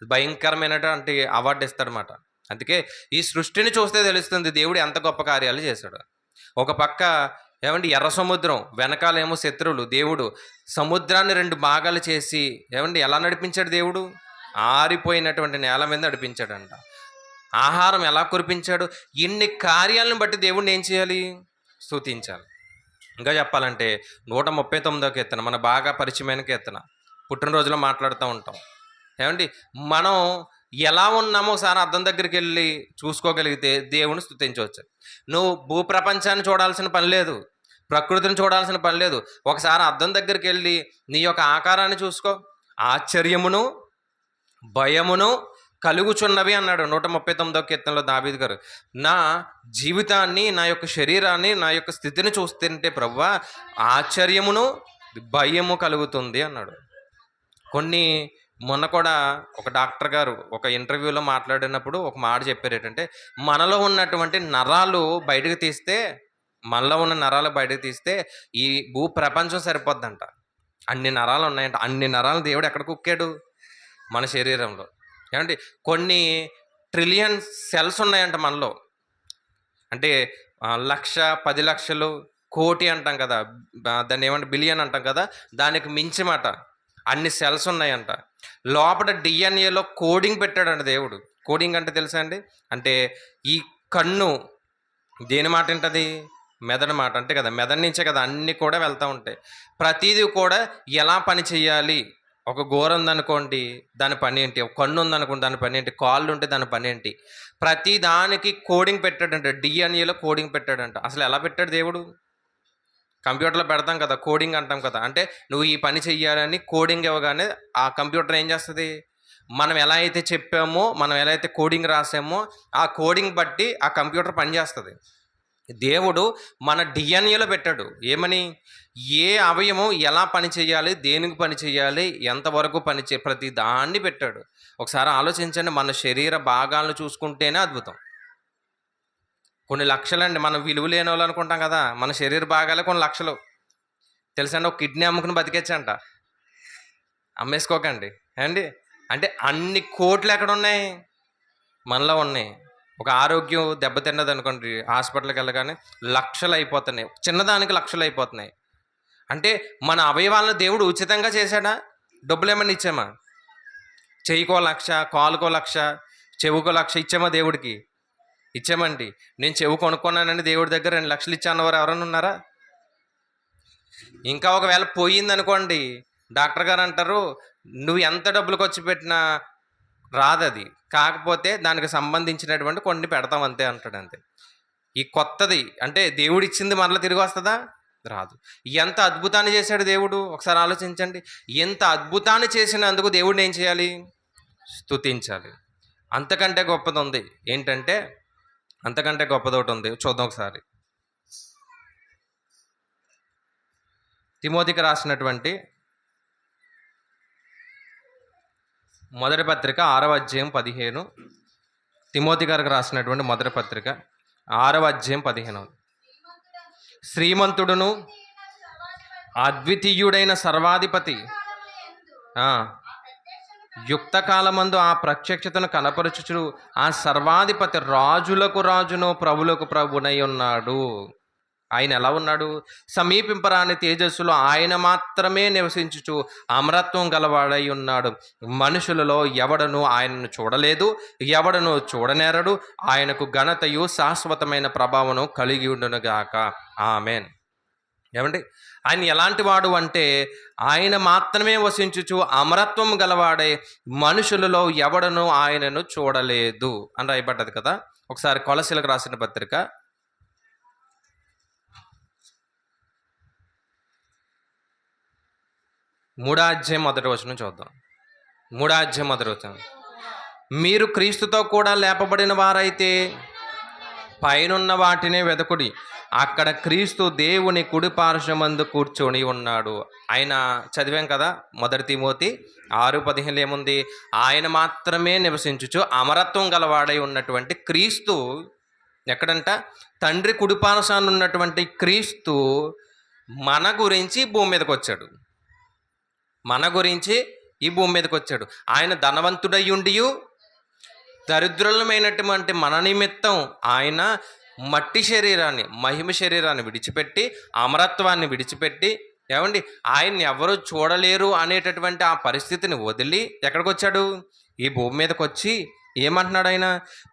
Speaker 1: భయంకరమైనటువంటి అవార్డు ఇస్తాడనమాట. అందుకే ఈ సృష్టిని చూస్తే తెలుస్తుంది దేవుడు ఎంత గొప్ప కార్యాలు చేశాడు. ఒక పక్క ఏమండి ఎర్ర సముద్రం, వెనకాలేమో శత్రువులు. దేవుడు సముద్రాన్ని 2 భాగాలు చేసి ఏమండి ఎలా నడిపించాడు? దేవుడు ఆరిపోయినటువంటి నేల మీద నడిపించాడంట. ఆహారం ఎలా కురిపించాడు? ఇన్ని కార్యాలను బట్టి దేవుడిని ఏం చేయాలి? స్తుతించాలి. ఇంకా చెప్పాలంటే 139వ కీర్తన మన బాగా పరిచయమైన కీర్తన, పుట్టినరోజులో మాట్లాడుతూ ఉంటాం. ఏమండి మనం ఎలా ఉన్నామో ఒకసారి అద్దం దగ్గరికి వెళ్ళి చూసుకోగలిగితే దేవుని స్తుతించవచ్చు. నువ్వు భూప్రపంచాన్ని చూడాల్సిన పని లేదు, ప్రకృతిని చూడాల్సిన పని లేదు. ఒకసారి అద్దం దగ్గరికి వెళ్ళి నీ యొక్క ఆకారాన్ని చూసుకో. ఆశ్చర్యమును భయమును కలుగుచున్నవి అన్నాడు 139వ కీర్తనలో దావీదు గారు. నా జీవితాన్ని, నా యొక్క శరీరాన్ని, నా యొక్క స్థితిని చూస్తుంటే ప్రభువా ఆశ్చర్యమును భయము కలుగుతుంది అన్నాడు. మొన్న కూడా ఒక డాక్టర్ గారు ఒక ఇంటర్వ్యూలో మాట్లాడినప్పుడు ఒక మాట చెప్పారు. ఏంటంటే మనలో ఉన్నటువంటి నరాలు బయటకు తీస్తే, మనలో ఉన్న నరాలు బయటకు తీస్తే ఈ భూ ప్రపంచం సరిపోద్దంట. అన్ని నరాలు ఉన్నాయంట. అన్ని నరాలు దేవుడు ఎక్కడ కుక్కాడు? మన శరీరంలో. ఏమంటే కొన్ని ట్రిలియన్ సెల్స్ ఉన్నాయంట మనలో. అంటే 1,00,000, 10,00,000, కోటి అంటాం కదా, దాన్ని ఏమంటే బిలియన్ అంటాం కదా, దానికి మించిమాట అన్ని సెల్స్ ఉన్నాయంట. లోపల డిఎన్ఏలో కోడింగ్ పెట్టాడంట దేవుడు. కోడింగ్ అంటే తెలుసా అండి? అంటే ఈ కన్ను దేని మాట ఏంటది? మెదడు మాట అంటే కదా, మెదడు నుంచే కదా అన్నీ కూడా వెళ్తూ ఉంటాయి. ప్రతిదీ కూడా ఎలా పని చేయాలి? ఒక గోర ఉందనుకోండి దాని పని ఏంటి, ఒక కన్ను ఉందనుకోండి దాని పని ఏంటి, కాళ్ళు ఉంటే దాని పని ఏంటి, ప్రతి దానికి కోడింగ్ పెట్టాడంట. డిఎన్ఏలో కోడింగ్ పెట్టాడంట. అసలు ఎలా పెట్టాడు దేవుడు? కంప్యూటర్లో పెడతాం కదా, కోడింగ్ అంటాం కదా. అంటే నువ్వు ఈ పని చెయ్యాలని కోడింగ్ ఇవ్వగానే ఆ కంప్యూటర్ ఏం చేస్తుంది? మనం ఎలా అయితే చెప్పామో, మనం ఎలా అయితే కోడింగ్ రాసామో ఆ కోడింగ్ బట్టి ఆ కంప్యూటర్ పనిచేస్తుంది. దేవుడు మన డిఎన్ఏలో పెట్టాడు. ఏమని? ఏ అవయవం ఎలా పని చేయాలి, దేనికి పని చేయాలి, ఎంతవరకు ప్రతి దాన్ని పెట్టాడు. ఒకసారి ఆలోచించండి. మన శరీర భాగాలను చూసుకుంటేనే అద్భుతం. కొన్ని లక్షలండి. మనం విలువ లేని వాళ్ళు అనుకుంటాం కదా, మన శరీర భాగాలే కొన్ని లక్షలు. తెలుసండి, ఒక కిడ్నీ అమ్ముకుని బతికేచ్చంట. అమ్మేసుకోకండి అండి. అంటే అన్ని కోట్లు ఎక్కడ ఉన్నాయి? మనలో ఉన్నాయి. ఒక ఆరోగ్యం దెబ్బతిన్నది అనుకోండి, హాస్పిటల్కి వెళ్ళగానే లక్షలు అయిపోతున్నాయి. చిన్నదానికి లక్షలు అయిపోతున్నాయి. అంటే మన అవయవాలను దేవుడు ఉచితంగా చేశాడా? డబ్బులు ఏమన్నా ఇచ్చామా? చెయ్యికో 1,00,000, కాలుకో 1,00,000, చెవుకో 1,00,000 ఇచ్చామా దేవుడికి? ఇచ్చామండి. నేను చెవు కొనుక్కున్నానండి దేవుడి దగ్గర 2 లక్షలు ఇచ్చాన్నవారు ఎవరైనా ఉన్నారా? ఇంకా ఒకవేళ పోయిందనుకోండి, డాక్టర్ గారు అంటారు నువ్వు ఎంత డబ్బులు ఖర్చు పెట్టినా రాదది, కాకపోతే దానికి సంబంధించినటువంటి కొన్ని పెడతాం అంతే అంటాడు. అంతే. ఈ కొత్తది అంటే దేవుడు ఇచ్చింది మరలా తిరిగి వస్తుందా? రాదు. ఎంత అద్భుతాన్ని చేశాడు దేవుడు, ఒకసారి ఆలోచించండి. ఎంత అద్భుతాన్ని చేసినందుకు దేవుడిని ఏం చేయాలి? స్తుతించాలి. అంతకంటే గొప్పది ఉంది. ఏంటంటే అంతకంటే గొప్పది ఒకటి ఉంది. చూద్దాం ఒకసారి. తిమోతికి రాసినటువంటి మొదటి పత్రిక 6వ అధ్యాయం 15. తిమోతి గారికి రాసినటువంటి మొదటి పత్రిక 6వ అధ్యాయం 15. శ్రీమంతుడును అద్వితీయుడైన సర్వాధిపతి యుక్త కాలమందు ఆ ప్రత్యక్షతను కనపరచుచు ఆ సర్వాధిపతి రాజులకు రాజును ప్రభులకు ప్రభునై ఉన్నాడు. ఆయన ఎలా ఉన్నాడు? సమీపింపరాని తేజస్సులో ఆయన మాత్రమే నివసించుచు అమరత్వం గలవాడై ఉన్నాడు. మనుషులలో ఎవడను ఆయనను చూడలేదు, ఎవడను చూడనేరడు. ఆయనకు ఘనతయు శాశ్వతమైన ప్రభావము కలిగి ఉండునుగాక. ఆమెన్. ఏమండి, ఆయన ఎలాంటి వాడు అంటే ఆయన మాత్రమే వసించుచు అమరత్వం గలవాడై మనుషులలో ఎవడను ఆయనను చూడలేదు అని రాయబడ్డది కదా. ఒకసారి కొలసీలకు రాసిన పత్రిక 3వ అధ్యాయం 1వ వచనం చూద్దాం. 3వ అధ్యాయం 1వ వచనం. మీరు క్రీస్తుతో కూడా లేపబడిన వారైతే పైనున్న వాటినే వెదకుడి, అక్కడ క్రీస్తు దేవుని కుడి పార్శ్వమందు కూర్చొని ఉన్నాడు. ఆయన చదివాం కదా, 1 తిమోతి 6:15 ఏముంది? ఆయన మాత్రమే నివసించుచు అమరత్వం గలవాడై ఉన్నటువంటి క్రీస్తు ఎక్కడంట? తండ్రి కుడి పార్శ్వాన ఉన్నటువంటి క్రీస్తు మన గురించి భూమి మీదకి వచ్చాడు. మన గురించి ఈ భూమి మీదకి వచ్చాడు. ఆయన ధనవంతుడయ్యుండియు దరిద్రులమైనటువంటి మన నిమిత్తం ఆయన మట్టి శరీరాన్ని, మహిమ శరీరాన్ని విడిచిపెట్టి, అమరత్వాన్ని విడిచిపెట్టి, ఏమండి ఆయన్ని ఎవరు చూడలేరు అనేటటువంటి ఆ పరిస్థితిని వదిలి ఎక్కడికి వచ్చాడు? ఈ భూమి మీదకి వచ్చి ఏమంటున్నాడు ఆయన?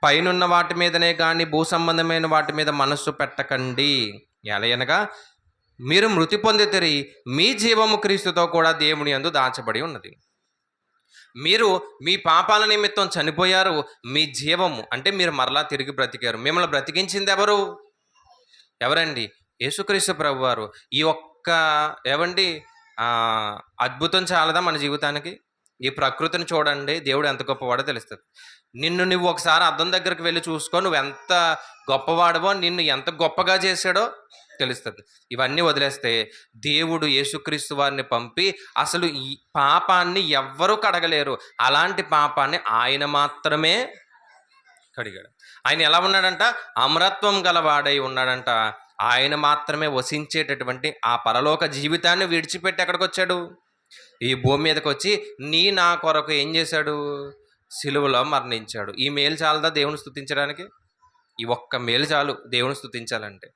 Speaker 1: పైనున్న వాటి మీదనే కానీ భూ సంబంధమైన వాటి మీద మనస్సు పెట్టకండి, ఎలయనగా మీరు మృతి పొందితిరి, మీ జీవము క్రీస్తుతో కూడా దేవుని యందు దాచబడి ఉన్నది. మీరు మీ పాపాల నిమిత్తం చనిపోయారు, మీ జీవము అంటే మీరు మరలా తిరిగి బ్రతికారు. మిమ్మల్ని బ్రతికించింది ఎవరు? ఎవరండి? యేసుక్రీస్తు ప్రభువారు ఈ ఒక్క ఏవండి ఆ, అద్భుతం చాలదా మన జీవితానికి? ఈ ప్రకృతిని చూడండి, దేవుడు ఎంత గొప్పవాడో తెలుస్తుంది. నిన్ను నువ్వు ఒకసారి అద్దం దగ్గరికి వెళ్ళి చూసుకో, నువ్వు ఎంత గొప్పవాడవో, నిన్ను ఎంత గొప్పగా చేశాడో తెలుస్తుంది. ఇవన్నీ వదిలేస్తే దేవుడు యేసుక్రీస్తు వారిని పంపి అసలు ఈ పాపాన్ని ఎవ్వరూ కడగలేరు, అలాంటి పాపాన్ని ఆయన మాత్రమే కడిగాడు. ఆయన ఎలా ఉన్నాడంట? అమరత్వం గలవాడై ఉన్నాడంట. ఆయన మాత్రమే వసించేటటువంటి ఆ పరలోక జీవితాన్ని విడిచిపెట్టి ఎక్కడికి వచ్చాడు? ఈ భూమి మీదకి వచ్చి నా కొరకు ఏం చేశాడు? సిలువలో మరణించాడు. ఈ మేలు చాలదా దేవుని స్తుతించడానికి? ఈ ఒక్క మేలు చాలు దేవుని స్తుతించాలంటే.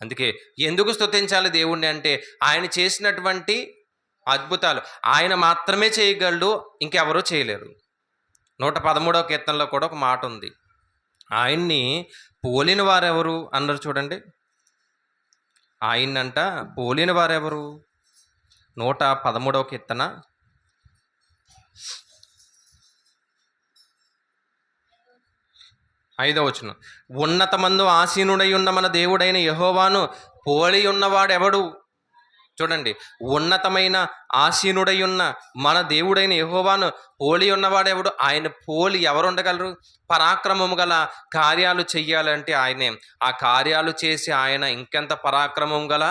Speaker 1: అందుకే ఎందుకు స్తుతించాలి దేవుణ్ణి అంటే, ఆయన చేసినటువంటి అద్భుతాలు ఆయన మాత్రమే చేయగలడు, ఇంకెవరూ చేయలేరు. 113వ కీర్తనలో కూడా ఒక మాట ఉంది. ఆయన్ని పోలిన వారెవరు అన్నారు చూడండి. ఆయన్నంట పోలిన వారెవరు? 113వ కీర్తన 5వ వచనం. ఉన్నతమందు ఆసీనుడై ఉన్న మన దేవుడైన యెహోవాను పోలి ఉన్నవాడెవడు? చూడండి, ఉన్నతమైన ఆసీనుడై ఉన్న మన దేవుడైన యెహోవాను పోలి ఉన్నవాడెవడు? ఆయన పోలి ఎవరు ఉండగలరు? పరాక్రమము గల కార్యాలు చెయ్యాలంటే ఆయనే. ఆ కార్యాలు చేసి ఆయన ఇంకెంత పరాక్రమం గల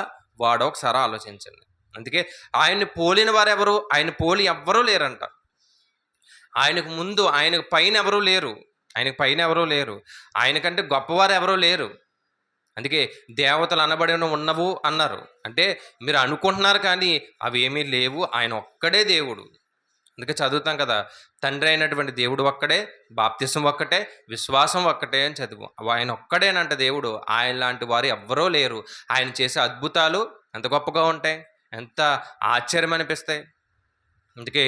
Speaker 1: వాడో ఒకసారి ఆలోచించండి. అందుకే ఆయన్ని పోలిన వారెవరు? ఆయన పోలి ఎవ్వరూ లేరంట. ఆయనకు ముందు, ఆయనకు పైన ఎవరూ లేరు. ఆయనకు పైన ఎవరూ లేరు. ఆయనకంటే గొప్పవారు ఎవరూ లేరు. అందుకే దేవతలు అనబడిన ఉన్నవు అన్నారు. అంటే మీరు అనుకుంటున్నారు కానీ అవి ఏమీ లేవు, ఆయన ఒక్కడే దేవుడు. అందుకే చదువుతాం కదా, తండ్రి అయినటువంటి దేవుడు ఒక్కడే, బాప్తిసం ఒక్కటే, విశ్వాసం ఒక్కటే అని చదువు. ఆయన ఒక్కడేనంట దేవుడు. ఆయన లాంటి వారు ఎవ్వరూ లేరు. ఆయన చేసే అద్భుతాలు ఎంత గొప్పగా ఉంటాయి, ఎంత ఆశ్చర్యం అనిపిస్తాయి. అందుకే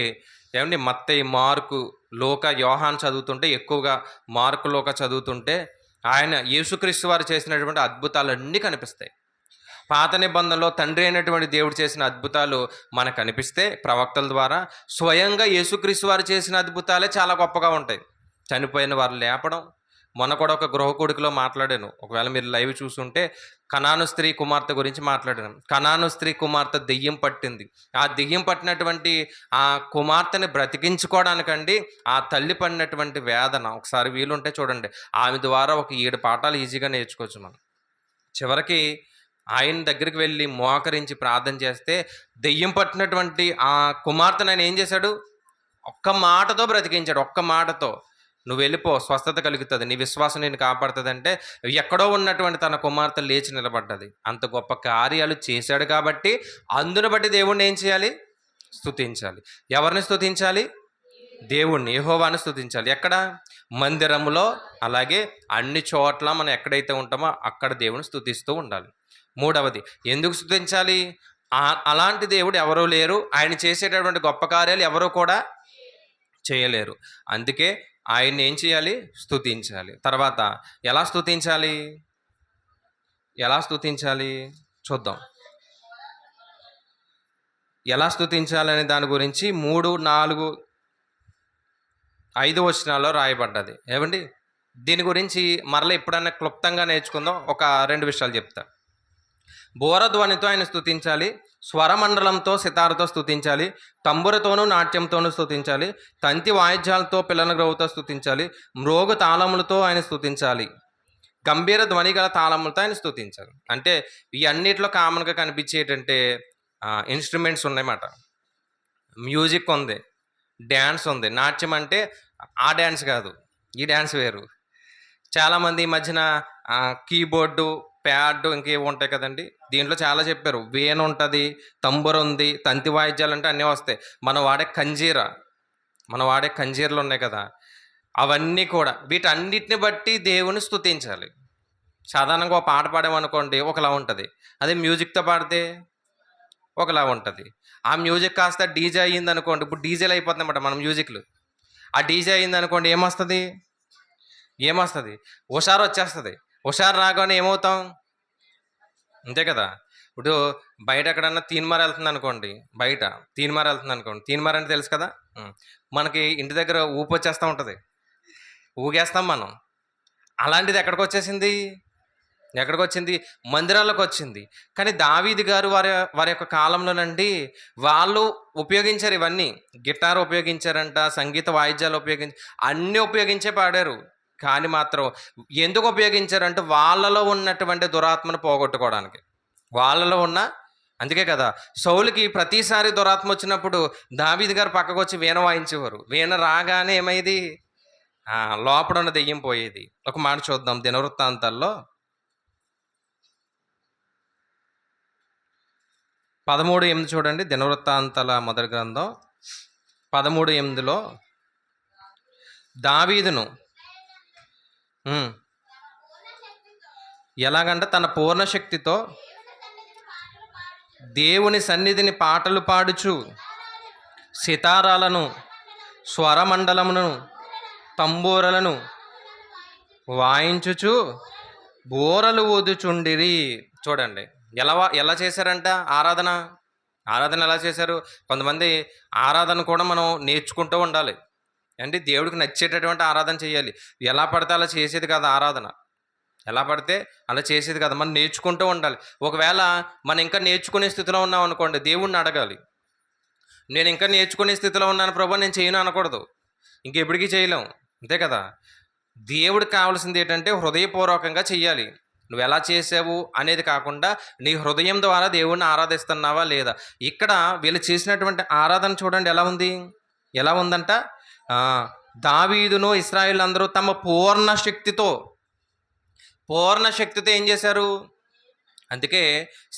Speaker 1: ఏమండి, మత్తయి, మార్కు, లోక, యోహాన్ చదువుతుంటే, ఎక్కువగా మార్కు, లోక చదువుతుంటే ఆయన యేసుక్రీస్తు వారు చేసినటువంటి అద్భుతాలన్నీ కనిపిస్తాయి. పాత నిబంధనలో తండ్రి అయినటువంటి దేవుడు చేసిన అద్భుతాలు మనకు కనిపిస్తే ప్రవక్తల ద్వారా, స్వయంగా యేసుక్రీస్తు వారు చేసిన అద్భుతాలే చాలా గొప్పగా ఉంటాయి. చనిపోయిన వారు లేపడం. మొన్న కూడా ఒక గృహకూడికలో మాట్లాడాను, ఒకవేళ మీరు లైవ్ చూసుంటే, కనాను స్త్రీ కుమార్తె గురించి మాట్లాడాను. కనాను స్త్రీ కుమార్తె దెయ్యం పట్టింది. ఆ దెయ్యం పట్టినటువంటి ఆ కుమార్తెని బ్రతికించుకోవడానికండి ఆ తల్లి పడినటువంటి వేదన ఒకసారి వీలుంటే చూడండి. ఆమె ద్వారా ఒక 7 పాఠాలు ఈజీగా నేర్చుకోవచ్చు మనం. చివరికి ఆయన దగ్గరికి వెళ్ళి మోకరించి ప్రార్థన చేస్తే దెయ్యం పట్టినటువంటి ఆ కుమార్తెను ఆయన ఏం చేశాడు? ఒక్క మాటతో బ్రతికించాడు. ఒక్క మాటతో, నువ్వు వెళ్ళిపో, స్వస్థత కలుగుతుంది, నీ విశ్వాసం నేను కాపాడుతుంది అంటే, ఎక్కడో ఉన్నటువంటి తన కుమార్తె లేచి నిలబడ్డది. అంత గొప్ప కార్యాలు చేశాడు కాబట్టి అందును బట్టి దేవుణ్ణి ఏం చేయాలి? స్తుతించాలి. ఎవరిని స్తుతించాలి? దేవుణ్ణి, యెహోవాను స్తుతించాలి. ఎక్కడ? మందిరములో, అలాగే అన్ని చోట్ల మనం ఎక్కడైతే ఉంటామో అక్కడ దేవుని స్తుతిస్తూ ఉండాలి. మూడవది, ఎందుకు స్తుతించాలి? అలాంటి దేవుడు ఎవరూ లేరు, ఆయన చేసేటటువంటి గొప్ప కార్యాలు ఎవరూ కూడా చేయలేరు. అందుకే ఆయన్ని ఏం చేయాలి? స్తుతించాలి. తర్వాత ఎలా స్తుతించాలి? ఎలా స్తుతించాలి చూద్దాం. ఎలా స్తుతించాలనే దాని గురించి 3, 4, 5 వచనాల్లో రాయబడ్డది. ఏమండి, దీని గురించి మరలా ఎప్పుడన్నా క్లుప్తంగా నేర్చుకుందాం. ఒక 2 విషయాలు చెప్తా. బోరధ్వనితో ఆయన స్తుతించాలి, స్వరమండలంతో, సితారతో స్తుతించాలి, తంబురతోనూ నాట్యంతోనూ స్తుతించాలి, తంతి వాయిద్యాలతో, పిల్లన గ్రోవుతో స్తుతించాలి, మ్రోగు తాళములతో ఆయన స్తుతించాలి, గంభీర ధ్వని గల తాళములతో ఆయన స్తుతించాలి. అంటే ఈ అన్నిట్లో కామన్గా కనిపించేటంటే ఇన్స్ట్రుమెంట్స్ ఉన్నాయన్నమాట. మ్యూజిక్ ఉంది, డ్యాన్స్ ఉంది. నాట్యం అంటే ఆ డ్యాన్స్ కాదు, ఈ డ్యాన్స్ వేరు. చాలామంది ఈ మధ్యన కీబోర్డు, ప్యాడ్, ఇంకేవి ఉంటాయి కదండి. దీంట్లో చాలా చెప్పారు. వేణు ఉంటుంది, తంబురు ఉంది, తంతి వాయిద్యాలు అంటే అన్నీ వస్తాయి. మనం వాడే కంజీరలు ఉన్నాయి కదా, అవన్నీ కూడా. వీటన్నిటిని బట్టి దేవుని స్తుతించాలి. సాధారణంగా ఒక పాట పాడామనుకోండి ఒకలా ఉంటుంది, అదే మ్యూజిక్తో పాడితే ఒకలా ఉంటుంది. ఆ మ్యూజిక్ కాస్త డీజే అయ్యింది అనుకోండి, ఇప్పుడు డీజేలు అయిపోతుంది అన్నమాట మన మ్యూజిక్లు. ఆ డీజే అయ్యింది అనుకోండి, ఏమొస్తుంది? హుషారు వచ్చేస్తుంది. హుషారు రాగానే ఏమవుతాం? అంతే కదా. ఇప్పుడు బయట ఎక్కడన్నా తీన్మార్ వెళ్తుంది అనుకోండి, తీన్మార్ అంటే తెలుసు కదా. మనకి ఇంటి దగ్గర ఊపు వచ్చేస్తూ ఉంటుంది, ఊగేస్తాం మనం. అలాంటిది ఎక్కడికి వచ్చేసింది? ఎక్కడికి వచ్చింది? మందిరాలకు వచ్చింది. కానీ దావీదు గారు వారి వారి యొక్క కాలంలోనండి వాళ్ళు ఉపయోగించారు ఇవన్నీ. గిటార్ ఉపయోగించారంట, సంగీత వాయిద్యాలు అన్నీ ఉపయోగించే పాడారు. కానీ మాత్రం ఎందుకు ఉపయోగించారంటే వాళ్ళలో ఉన్నటువంటి దురాత్మను పోగొట్టుకోవడానికి. వాళ్ళలో ఉన్న అందుకే కదా సౌలుకి ప్రతిసారి దురాత్మ వచ్చినప్పుడు దావీదు గారు పక్కకు వచ్చి వీణ వాయించేవారు. వీణ రాగానే ఏమైంది? లోపల ఉన్న దెయ్యం పోయేది. ఒక మాట చూద్దాం దినవృత్తాంతాల్లో 13:8 చూడండి. దినవృత్తాంతాల మొదటి గ్రంథం 13:8లో దావీదును ఎలాగంటే తన పూర్ణ శక్తితో దేవుని సన్నిధిని పాటలు పాడుచు సితారాలను, స్వరమండలమును, తంబూరలను వాయించుచు బూరలు ఊదుచుండిరి. చూడండి ఎలా చేశారంట ఆరాధన. ఆరాధన ఎలా చేశారు? కొంతమంది ఆరాధన కూడా మనం నేర్చుకుంటూ ఉండాలి. అంటే దేవుడికి నచ్చేటటువంటి ఆరాధన చేయాలి. ఎలా పడితే అలా చేసేది కాదు ఆరాధన. ఎలా పడితే అలా చేసేది కాదు, మనం నేర్చుకుంటూ ఉండాలి. ఒకవేళ మనం ఇంకా నేర్చుకునే స్థితిలో ఉన్నాం అనుకోండి, దేవుణ్ణి అడగాలి. నేను ఇంకా నేర్చుకునే స్థితిలో ఉన్నాను ప్రభు, నేను చేయను అనకూడదు. ఇంకెప్పటికీ చేయలేం, అంతే కదా. దేవుడికి కావాల్సింది ఏంటంటే హృదయపూర్వకంగా చెయ్యాలి. నువ్వు ఎలా చేసావు అనేది కాకుండా నీ హృదయం ద్వారా దేవుణ్ణి ఆరాధిస్తున్నావా లేదా. ఇక్కడ వీళ్ళు చేసినటువంటి ఆరాధన చూడండి ఎలా ఉందంట. దావీదును ఇశ్రాయేలు అందరూ తమ పూర్ణ శక్తితో ఏం చేశారు? అందుకే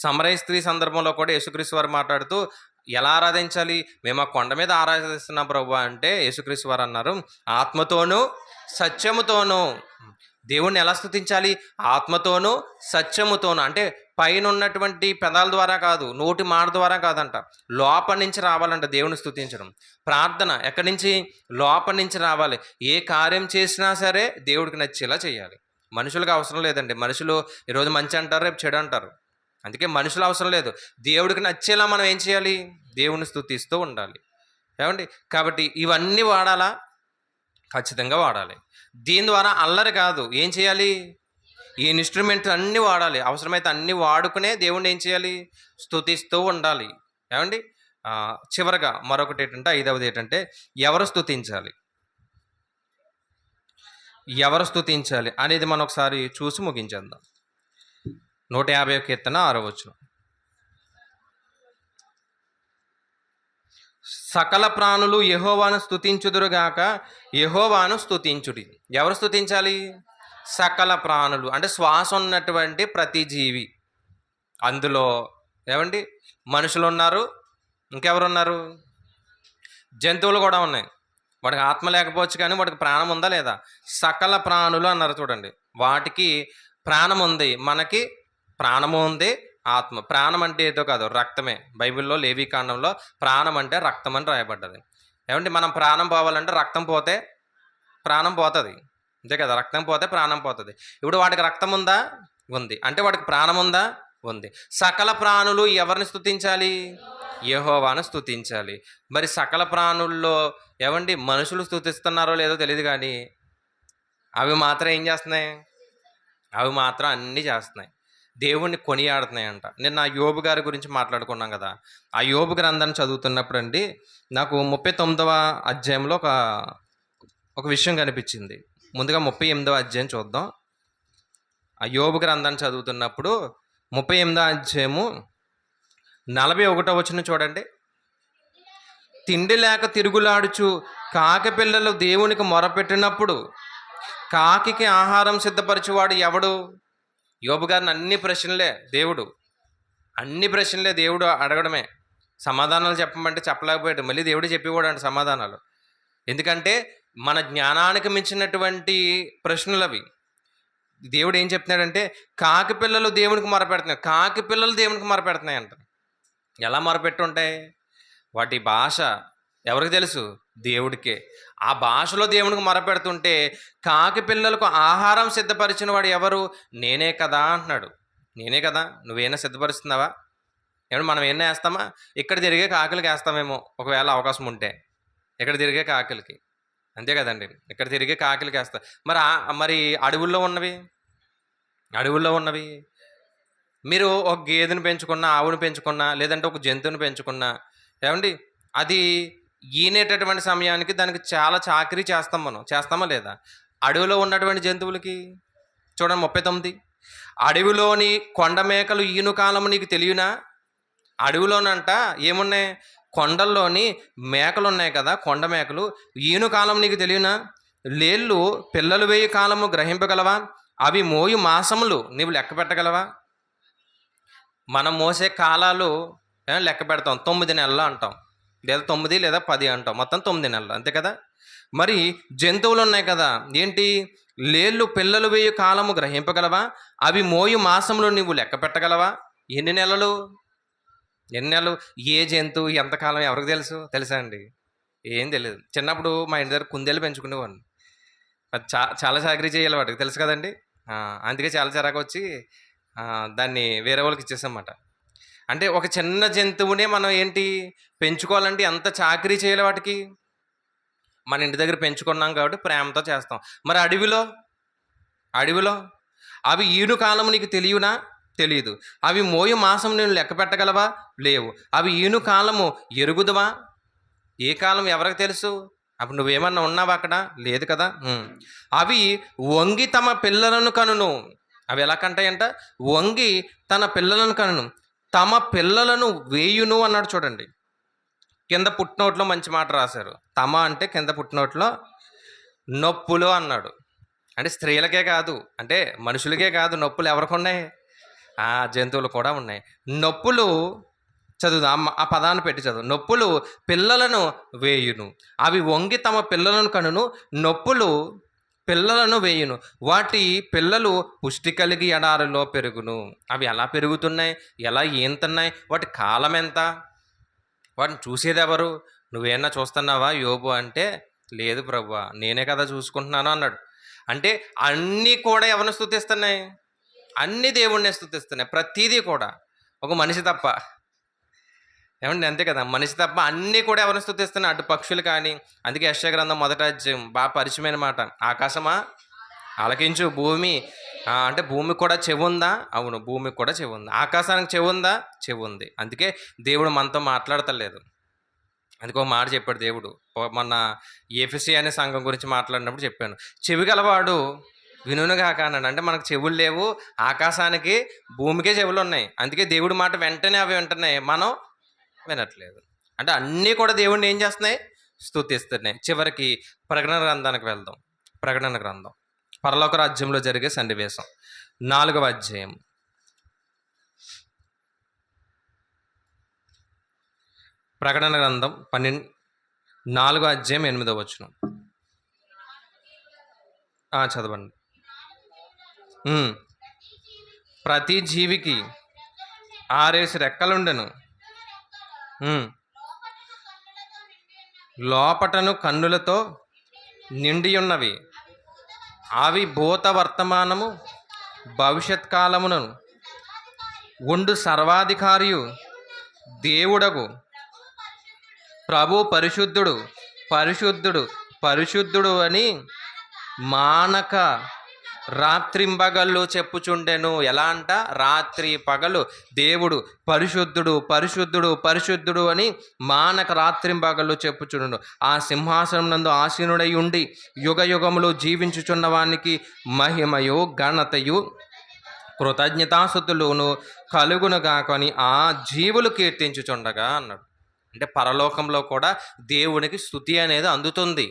Speaker 1: సమరయ స్త్రీ సందర్భంలో కూడా యేసుక్రీస్తు వారు మాట్లాడుతూ ఎలా ఆరాధించాలి? మేము ఆ కొండ మీద ఆరాధిస్తున్నాం ప్రభు అంటే యేసుక్రీస్తు వారు అన్నారు, ఆత్మతోనూ సత్యముతోనూ. దేవుణ్ణి ఎలా స్తుతించాలి? ఆత్మతోనూ సత్యముతోనూ. అంటే పైన ఉన్నటువంటి పెదాల ద్వారా కాదు, నోటి మాట ద్వారా కాదంట, లోపల నుంచి రావాలంట దేవుని స్తుతించడం. ప్రార్థన ఎక్కడి నుంచి? లోపల నుంచి రావాలి. ఏ కార్యం చేసినా సరే దేవుడికి నచ్చేలా చేయాలి. మనుషులకు అవసరం లేదండి. మనుషులు ఈరోజు మంచి అంటారు, రేపు చెడు అంటారు. అందుకే మనుషులు అవసరం లేదు. దేవుడికి నచ్చేలా మనం ఏం చేయాలి? దేవుని స్తుతిస్తూ ఉండాలి. ఏమండి? కాబట్టి ఇవన్నీ వాడాలా? ఖచ్చితంగా వాడాలి. దీని ద్వారా అల్లరి కాదు. ఏం చేయాలి? ఈ ఇన్స్ట్రుమెంట్ అన్నీ వాడాలి. అవసరమైతే అన్నీ వాడుకునే దేవుణ్ణి ఏం చేయాలి? స్తుతిస్తూ ఉండాలి. ఏమండి? చివరగా మరొకటి ఏంటంటే, 5వది ఏంటంటే ఎవరు స్తుతించాలి అనేది మనం ఒకసారి చూసి ముగించేద్దాం. 150వ కీర్తన 6వ వచనం. సకల ప్రాణులు యెహోవాను స్తుతించుదురుగాక, యెహోవాను స్తుతించుడి. ఎవరు స్తుతించాలి? సకల ప్రాణులు అంటే శ్వాస ఉన్నటువంటి ప్రతి జీవి. అందులో ఏమండి మనుషులు ఉన్నారు, ఇంకెవరున్నారు? జంతువులు కూడా ఉన్నాయి. వాడికి ఆత్మ లేకపోవచ్చు కానీ వాడికి ప్రాణం ఉందా లేదా? సకల ప్రాణులు అన్నారు చూడండి. వాటికి ప్రాణం ఉంది, మనకి ప్రాణము ఉంది, ఆత్మ. ప్రాణం అంటే ఏదో కాదు, రక్తమే. బైబిల్లో లేవీకాండంలో ప్రాణం అంటే రక్తం అని రాయబడ్డది. ఏమంటే మనం ప్రాణం పోవాలంటే రక్తం పోతే ప్రాణం పోతుంది, అంతే కదా. రక్తం పోతే ప్రాణం పోతుంది. ఇప్పుడు వాడికి రక్తం ఉందా? ఉంది. అంటే వాడికి ప్రాణం ఉందా? ఉంది. సకల ప్రాణులు ఎవరిని స్తుతించాలి? యెహోవాను స్తుతించాలి. మరి సకల ప్రాణుల్లో ఏమండి మనుషులు స్తుతిస్తున్నారో లేదో తెలియదు కానీ అవి మాత్రం ఏం చేస్తున్నాయి? అవి మాత్రం అన్నీ చేస్తున్నాయి, దేవుణ్ణి కొనియాడుతున్నాయంట. నేను ఆ యోబు గారి గురించి మాట్లాడుకున్నాం కదా. ఆ యోబు గ్రంథాన్ని చదువుతున్నప్పుడు అండి నాకు 39వ అధ్యాయంలో ఒక విషయం కనిపించింది. ముందుగా 38వ అధ్యాయం చూద్దాం. ఆ యోబు గ్రంథాన్ని చదువుతున్నప్పుడు 38వ అధ్యాయము 41వ వచనం చూడండి. తిండి లేక తిరుగులాడుచు కాకి పిల్లలు దేవునికి మొరపెట్టినప్పుడు కాకికి ఆహారం సిద్ధపరచువాడు ఎవడు? యోబు గారిని అన్ని ప్రశ్నలే దేవుడు అడగడమే. సమాధానాలు చెప్పమంటే చెప్పలేకపోయాడు, మళ్ళీ దేవుడు చెప్పేవాడు అంటే సమాధానాలు. ఎందుకంటే మన జ్ఞానానికి మించినటువంటి ప్రశ్నలు అవి. దేవుడు ఏం చెప్తున్నాడంటే కాకి పిల్లలు దేవునికి మొరపెడుతున్నాయి. కాకి పిల్లలు దేవునికి మొరపెడుతున్నాయి అంట. ఎలా మొరపెట్టుంటాయి? వాటి భాష ఎవరికి తెలుసు? దేవుడికే. ఆ భాషలో దేవునికి మొరపెడుతుంటే కాకి పిల్లలకు ఆహారం సిద్ధపరిచిన వాడు ఎవరు? నేనే కదా అంటున్నాడు. నేనే కదా, నువ్వేనా సిద్ధపరుస్తున్నావా? ఏమన్నా మనం ఏమైనా వేస్తామా? ఇక్కడ తిరిగే కాకులకి వేస్తామేమో ఒకవేళ అవకాశం ఉంటే. ఇక్కడ తిరిగే కాకులకి, అంతే కదండి, ఇక్కడ తిరిగే కాకులకి వేస్తా. మరి అడవుల్లో ఉన్నవి అడవుల్లో ఉన్నవి. మీరు ఒక గేదెని పెంచుకున్నా, ఆవుని పెంచుకున్నా, లేదంటే ఒక జంతువుని పెంచుకున్నా, ఏవండి అది ఈనేటటువంటి సమయానికి దానికి చాలా చాకిరీ చేస్తాం మనం. చేస్తామా లేదా? అడవిలో ఉన్నటువంటి జంతువులకి చూడండి 39 అడవిలోని కొండ మేకలు ఈను కాలము నీకు తెలియనా? అడవిలోనంట ఏమున్నాయి? కొండల్లోని మేకలున్నాయి కదా, కొండ మేకలు. ఈను కాలం నీకు తెలియనా? లేళ్ళు పిల్లలు వేయి కాలము గ్రహింపగలవా? అవి మోయు మాసములు నీవు లెక్క పెట్టగలవా? మనం మోసే కాలాలు లెక్క పెడతాం. 9 నెలలు అంటాం, లేదా 9 లేదా 10 అంటాం. మొత్తం 9 నెలలు, అంతే కదా. మరి జంతువులు ఉన్నాయి కదా, ఏంటి? లేళ్ళు పిల్లలు వేయు కాలము గ్రహింపగలవా? అవి మోయు మాసములు నువ్వు లెక్క పెట్టగలవా? ఎన్ని నెలలు? ఎన్ని నెలలు? ఏ జంతువు ఎంతకాలం ఎవరికి తెలుసా అండి? ఏం తెలియదు. చిన్నప్పుడు మా ఇంటి దగ్గర కుందేలు పెంచుకునేవాడిని. అది చాలా చాకరీ చేయాలి వాటికి, తెలుసు కదండి. అందుకే చాలా చిరాకు వచ్చి దాన్ని వేరే వాళ్ళకి ఇచ్చేసామాట. అంటే ఒక చిన్న జంతువునే మనం ఏంటి పెంచుకోవాలంటే ఎంత చాకరీ చేయాలి వాటికి. మన ఇంటి దగ్గర పెంచుకున్నాం కాబట్టి ప్రేమతో చేస్తాం. మరి అడవిలో అవి ఈను కాలం నీకు తెలియనా? తెలియదు. అవి మోయు మాసం నేను లెక్క పెట్టగలవా? లేవు. అవి ఈను కాలము ఎరుగుదువా? ఏ కాలం ఎవరికి తెలుసు? అప్పుడు నువ్వేమన్నా ఉన్నావా అక్కడ? లేదు కదా. అవి వంగి తమ పిల్లలను కనును. అవి ఎలా కంటాయంట? వంగి తన పిల్లలను కనును, తమ పిల్లలను వేయును అన్నాడు. చూడండి, కింద పుట్టినోట్లో మంచి మాట రాశారు. తమ అంటే కింద పుట్టినోట్లో నొప్పులు అన్నాడు. అంటే స్త్రీలకే కాదు, అంటే మనుషులకే కాదు, నొప్పులు ఎవరికి ఉన్నాయి? జంతువులు కూడా ఉన్నాయి. నొప్పులు చదువుదాం, ఆ పదాన్ని పెట్టి చదువు. నొప్పులు పిల్లలను వేయును. అవి వంగి తమ పిల్లలను కనును, నొప్పులు పిల్లలను వేయును. వాటి పిల్లలు పుష్టి కలిగి ఎడారిలో పెరుగును. అవి ఎలా పెరుగుతున్నాయి, ఎలా ఈనుతున్నాయి, వాటి కాలం ఎంత? వాటిని చూసేది ఎవరు? నువ్వేమన్నా చూస్తున్నావా యోబు అంటే, లేదు ప్రభువా, నేనే కదా చూసుకుంటున్నాను అన్నాడు. అంటే అన్నీ కూడా ఎవరిని స్తుతిస్తున్నాయి? అన్నీ దేవుణ్ణి స్తుతిస్తున్నాయి. ప్రతీదీ కూడా, ఒక మనిషి తప్ప. ఏమండి, అంతే కదా. మనిషి తప్ప అన్నీ కూడా ఎవరిని స్తుతిస్తున్నాయి? అటు పక్షులు కానీ. అందుకే యెషయా గ్రంథం 1వ అధ్యాయం బాగా పరిచయమైన మాట. ఆకాశమా ఆలకించు, భూమి అంటే భూమికి కూడా చెవి ఉందా? అవును, భూమికి కూడా చెవి ఉంది. ఆకాశానికి చెవి ఉందా? చెవి ఉంది. అందుకే దేవుడు మనతో మాట్లాడతలేదు. అందుకే ఒక మాట చెప్పాడు దేవుడు. మొన్న ఎఫెసీ అనే సంఘం గురించి మాట్లాడినప్పుడు చెప్పాను, చెవి గలవాడు వినుగాక అన్నాడు. అంటే మనకు చెవులు లేవు, ఆకాశానికి భూమికే చెవులు ఉన్నాయి. అందుకే దేవుడి మాట వెంటనే అవి వింటున్నాయి, మనం వినట్లేదు. అంటే అన్నీ కూడా దేవుడిని ఏం చేస్తున్నాయి? స్తుతిస్తున్నాయి. చివరికి ప్రకటన గ్రంథానికి వెళ్దాం. ప్రకటన గ్రంథం పరలోక రాజ్యంలో జరిగే సన్నివేశం, 4వ అధ్యాయం. ప్రకటన గ్రంథం 4వ అధ్యాయం 8వ వచనం చదవండి. ప్రతి జీవికి 6 రెక్కలుండెను, లోపటను కన్నులతో నిండి ఉన్నవి. అవి భూత వర్తమానము భవిష్యత్ కాలమును ఉండు సర్వాధికారియు దేవుడగు ప్రభు పరిశుద్ధుడు పరిశుద్ధుడు పరిశుద్ధుడు అని మానక రాత్రింబగళ్ళు చెప్పుచుండెను. ఎలా అంట? రాత్రి పగలు దేవుడు పరిశుద్ధుడు పరిశుద్ధుడు పరిశుద్ధుడు అని మానక రాత్రింబగళ్ళు చెప్పుచుండెను. ఆ సింహాసనం నందు ఆసీనుడై ఉండి యుగ యుగములు జీవించుచున్న వానికి మహిమయు ఘనతయు కృతజ్ఞతాస్తుతులును కలుగునుగాకని ఆ జీవులు కీర్తించుచుండగా అన్నాడు. అంటే పరలోకంలో కూడా దేవునికి స్తుతి అనేది అందుతుంది.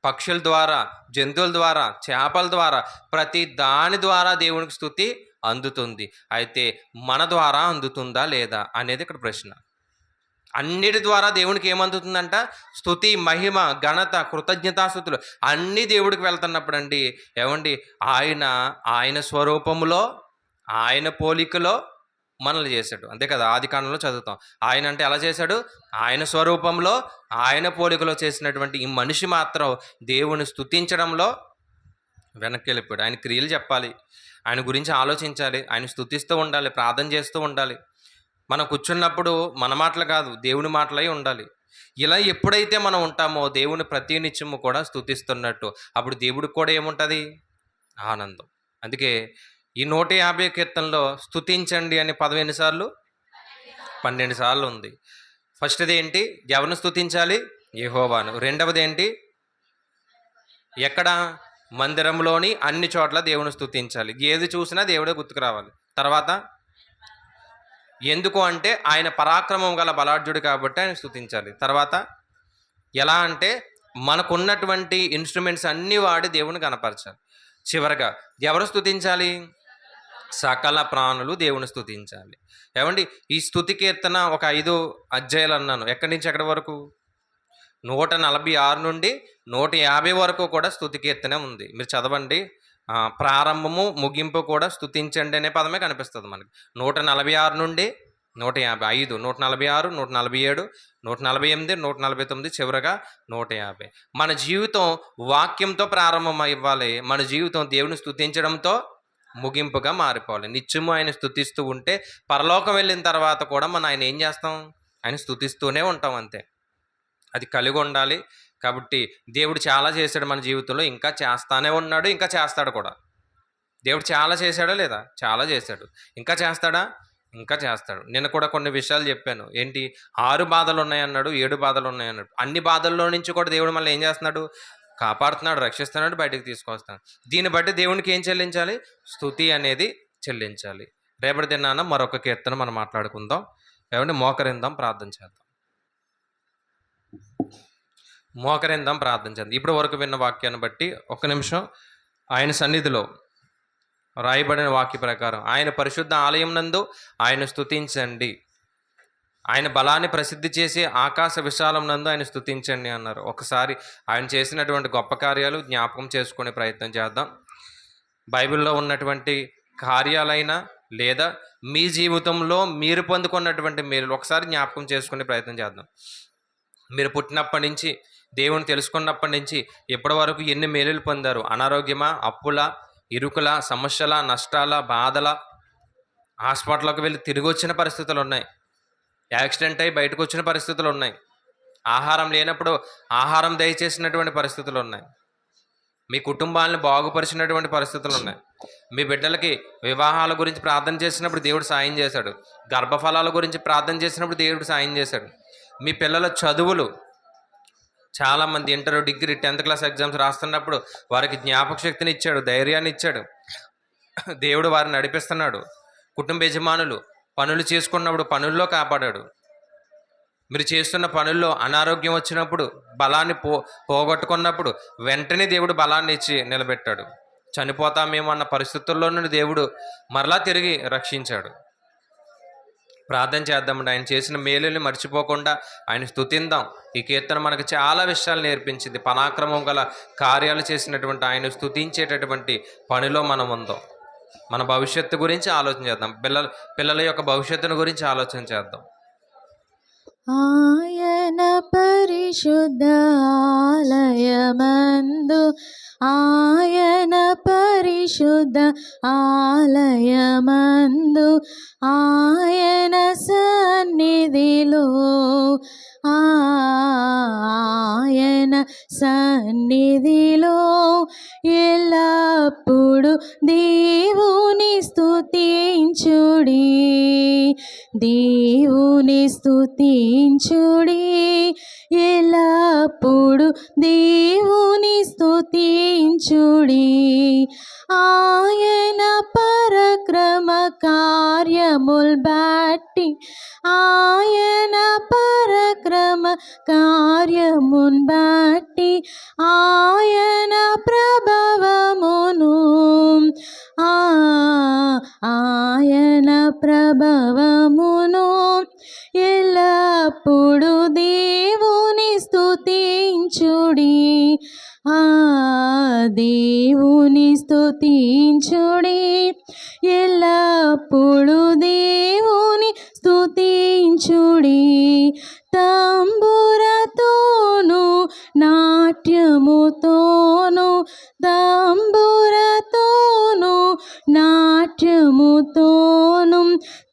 Speaker 1: పక్షుల ద్వారా, జంతువుల ద్వారా, చేపల ద్వారా, ప్రతి దాని ద్వారా దేవునికి స్తుతి అందుతుంది. అయితే మన ద్వారా అందుతుందా లేదా అనేది ఇక్కడ ప్రశ్న. అన్నిటి ద్వారా దేవునికి ఏమందుతుందంట? స్తుతి, మహిమ, ఘనత, కృతజ్ఞతాస్తుతులు అన్నీ దేవుడికి వెళ్తున్నప్పుడు అండి, ఏమండి, ఆయన స్వరూపములో, ఆయన పోలికలో మనల్ని చేశాడు. అంతే కదా, ఆది కాండంలో చదువుతాం. ఆయన అంటే ఎలా చేశాడు? ఆయన స్వరూపంలో, ఆయన పోలికలో చేసినటువంటి ఈ మనిషి మాత్రం దేవుని స్తుతించడంలో వెనక్కి వెళ్ళిపోయాడు. ఆయన క్రియలు చెప్పాలి, ఆయన గురించి ఆలోచించాలి, ఆయన స్తుతిస్తూ ఉండాలి, ప్రార్థన చేస్తూ ఉండాలి. మనం కూర్చున్నప్పుడు మన మాటలు కాదు, దేవుని మాటలై ఉండాలి. ఇలా ఎప్పుడైతే మనం ఉంటామో దేవుని ప్రతి నిత్యము కూడా స్తుతిస్తున్నట్టు, అప్పుడు దేవుడికి కూడా ఏముంటుంది? ఆనందం. అందుకే ఈ 150 కీర్తనలో స్తుతించండి అనే పదం ఎన్నిసార్లు? 12 సార్లు ఉంది. ఫస్ట్ది ఏంటి? ఎవరిని స్తుతించాలి? యెహోవాను. రెండవది ఏంటి? ఎక్కడ? మందిరంలోని అన్ని చోట్ల దేవుని స్తుతించాలి. ఏది చూసినా దేవుడే గుర్తుకు రావాలి. తర్వాత ఎందుకు అంటే ఆయన పరాక్రమం గల బలాఢ్యుడు కాబట్టి ఆయన స్తుతించాలి. తర్వాత ఎలా అంటే మనకున్నటువంటి ఇన్స్ట్రుమెంట్స్ అన్నీ వాడి దేవుని కనపరచాలి. చివరగా ఎవరు స్తుతించాలి? సకల ప్రాణులు దేవుని స్తుతించాలి. ఏమండి, ఈ స్తుతి కీర్తన ఒక 5 అధ్యాయాలు అన్నాను. ఎక్కడి నుంచి ఎక్కడి వరకు? 146 నుండి 150 వరకు కూడా స్తుతి కీర్తనే ఉంది. మీరు చదవండి. ప్రారంభము ముగింపు కూడా స్తుతించండి అనే పదమే కనిపిస్తుంది మనకి. 146 నుండి 155, 146, 147, 148, 149, చివరగా 150. మన జీవితం వాక్యంతో ప్రారంభం ఇవ్వాలి. మన జీవితం దేవుని స్తుతించడంతో ముగింపుగా మారిపోవాలి. నిత్యము ఆయన స్తుతిస్తూ ఉంటే పరలోకం వెళ్ళిన తర్వాత కూడా మనం ఆయన ఏం చేస్తాం? ఆయన స్తుతిస్తూనే ఉంటాం, అంతే. అది కలిగి ఉండాలి. కాబట్టి దేవుడు చాలా చేశాడు మన జీవితంలో, ఇంకా చేస్తానే ఉన్నాడు, ఇంకా చేస్తాడు కూడా. దేవుడు చాలా చేశాడా లేదా? చాలా చేశాడు. ఇంకా చేస్తాడా? ఇంకా చేస్తాడు. నేను కూడా కొన్ని విషయాలు చెప్పాను. ఏంటి? 6 బాధలు ఉన్నాయన్నాడు, 7 బాధలు ఉన్నాయన్నాడు. అన్ని బాధల్లో నుంచి కూడా దేవుడు మళ్ళీ ఏం చేస్తున్నాడు? కాపాడుతున్నాడు, రక్షిస్తున్నాడు, బయటకు తీసుకొస్తున్నాడు. దీన్ని బట్టి దేవునికి ఏం చెల్లించాలి? స్తుతి అనేది చెల్లించాలి. రేపటి దినాన మరొక కీర్తన మనం మాట్లాడుకుందాం. ఏమంటే మోకరిందాం, ప్రార్థన చేద్దాం. మోకరిందాం, ప్రార్థన చేద్దాం. ఇప్పటి వరకు విన్న వాక్యాన్ని బట్టి ఒక్క నిమిషం ఆయన సన్నిధిలో రాయబడిన వాక్య ప్రకారం ఆయన పరిశుద్ధ ఆలయం నందు ఆయన స్తుతించండి, ఆయన బలాన్ని ప్రసిద్ధి చేసి ఆకాశ విశాలం నందు ఆయన స్తుతించండి అన్నారు. ఒకసారి ఆయన చేసినటువంటి గొప్ప కార్యాలు జ్ఞాపకం చేసుకునే ప్రయత్నం చేద్దాం. బైబిల్లో ఉన్నటువంటి కార్యాలైనా లేదా మీ జీవితంలో మీరు పొందుకున్నటువంటి మేలు ఒకసారి జ్ఞాపకం చేసుకునే ప్రయత్నం చేద్దాం. మీరు పుట్టినప్పటి నుంచి, దేవుని తెలుసుకున్నప్పటి నుంచి ఇప్పటి వరకు ఎన్ని మేలులు పొందారు? అనారోగ్యమా, అప్పుల, ఇరుకుల, సమస్యల, నష్టాల, బాధల, హాస్పిటల్లోకి వెళ్ళి తిరిగి వచ్చిన పరిస్థితులు ఉన్నాయి, యాక్సిడెంట్ అయి బయటకు వచ్చిన పరిస్థితులు ఉన్నాయి, ఆహారం లేనప్పుడు ఆహారం దయచేసినటువంటి పరిస్థితులు ఉన్నాయి, మీ కుటుంబాలను బాగుపరిచినటువంటి పరిస్థితులు ఉన్నాయి, మీ బిడ్డలకి వివాహాల గురించి ప్రార్థన చేసినప్పుడు దేవుడు సాయం చేశాడు, గర్భఫలాల గురించి ప్రార్థన చేసినప్పుడు దేవుడు సాయం చేశాడు, మీ పిల్లల చదువులు, చాలామంది inter, degree, 10th class exams రాస్తున్నప్పుడు వారికి జ్ఞాపక శక్తిని ఇచ్చాడు, ధైర్యాన్ని ఇచ్చాడు, దేవుడు వారిని నడిపిస్తున్నాడు. కుటుంబ యజమానులు పనులు చేసుకున్నప్పుడు పనుల్లో కాపాడాడు. మీరు చేస్తున్న పనుల్లో అనారోగ్యం వచ్చినప్పుడు, బలాన్ని పోగొట్టుకున్నప్పుడు వెంటనే దేవుడు బలాన్ని ఇచ్చి నిలబెట్టాడు. చనిపోతామేమో అన్న పరిస్థితుల్లో నుండి దేవుడు మరలా తిరిగి రక్షించాడు. ప్రార్థన చేద్దామండి. ఆయన చేసిన మేలుని మర్చిపోకుండా ఆయన స్తుతిందాం. ఈ కీర్తన మనకు చాలా విషయాలు నేర్పించింది. పరాక్రమం గల కార్యాలు చేసినటువంటి ఆయన స్తుతించేటటువంటి పనిలో మనం ఉందాం. మన భవిష్యత్తు గురించి ఆలోచన చేద్దాం. పిల్లల యొక్క భవిష్యత్తును గురించి ఆలోచన చేద్దాం.
Speaker 3: ఆయన పరిశుద్ధ ఆలయమందు, ఆయన పరిశుద్ధ ఆలయమందు, ఆయన సన్నిధిలో, ఆయన సన్నిధిలో ఎల్లప్పుడు దేవుని స్తుతించుడి, దేవుని స్తుతించుడి, ఎల్లప్పుడు దేవుని స్తుతించుడి. ఆయన పరక్రమ కార్యముల్ బట్టి, ఆయన పరక్రమ కార్యమున్ బట్టి, ఆయన ప్రభవమును, ఆయన ప్రభవమును ఎల్లప్పుడు దేవుని స్తుతించుడి, దేవుని స్తుతించుడి, ఎల్లప్పుడు దేవుని స్తుతించుడి. తంబురతోను నాట్యముతోను, తంబురతోను నాట్యముతోను,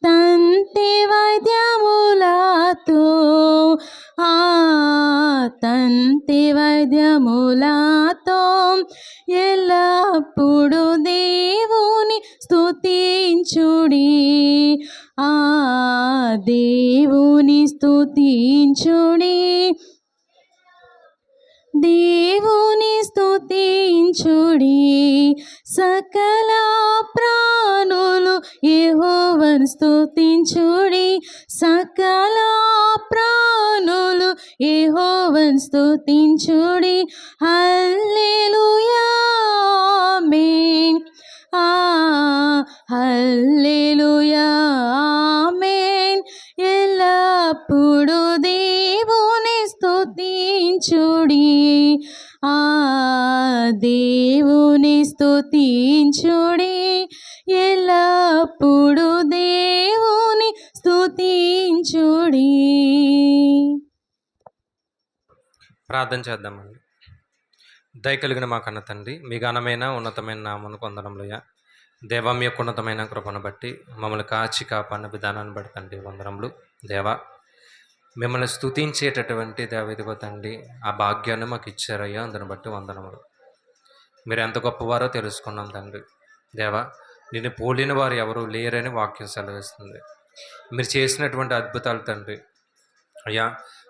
Speaker 3: తంతి వైద్యములతో, తంతి వైద్యములతో ఎల్లప్పుడు దేవుని స్తుతి స్తుతించుడి, ఆ దేవుని స్తుతించుడి, దేవుని స్తుతించుడి. సకల ప్రాణులు యెహోవాను స్తుతించుడి, సకల ప్రాణులు యెహోవాను స్తుతించుడి. హల్లెలూయా ఆమేన్, ఆ హల్లెలూయా ఆమేన్. ఎల్లప్పుడు దేవుని స్తుతించుడి, ఆ దేవుని స్తుతించుడి, ఎల్లప్పుడు దేవుని స్తుతించుడి.
Speaker 1: ప్రార్థన చేద్దామండి. దయ కలిగిన మా కన్న తండ్రి, మీ ఘనమైన ఉన్నతమైన నామమునకు వందనములయ్యా. దేవా, మీ యొక్క ఉన్నతమైన కృపను బట్టి మమ్మల్ని కాచి కాపాడిన విధానాన్ని బట్టి తండ్రి వందనములు. దేవా, మిమ్మల్ని స్తుతించేటటువంటి దేవదిగో తండ్రి ఆ భాగ్యాన్ని మాకు ఇచ్చారయ్యా, అందుని బట్టి వందనములు. మీరు ఎంత గొప్పవారో తెలుసుకున్నాం తండ్రి. దేవా, నిన్ను పోలిన వారు ఎవరు లేరని వాక్యం సెలవిస్తుంది. మీరు చేసినటువంటి అద్భుతాలు తండ్రి అయ్యా,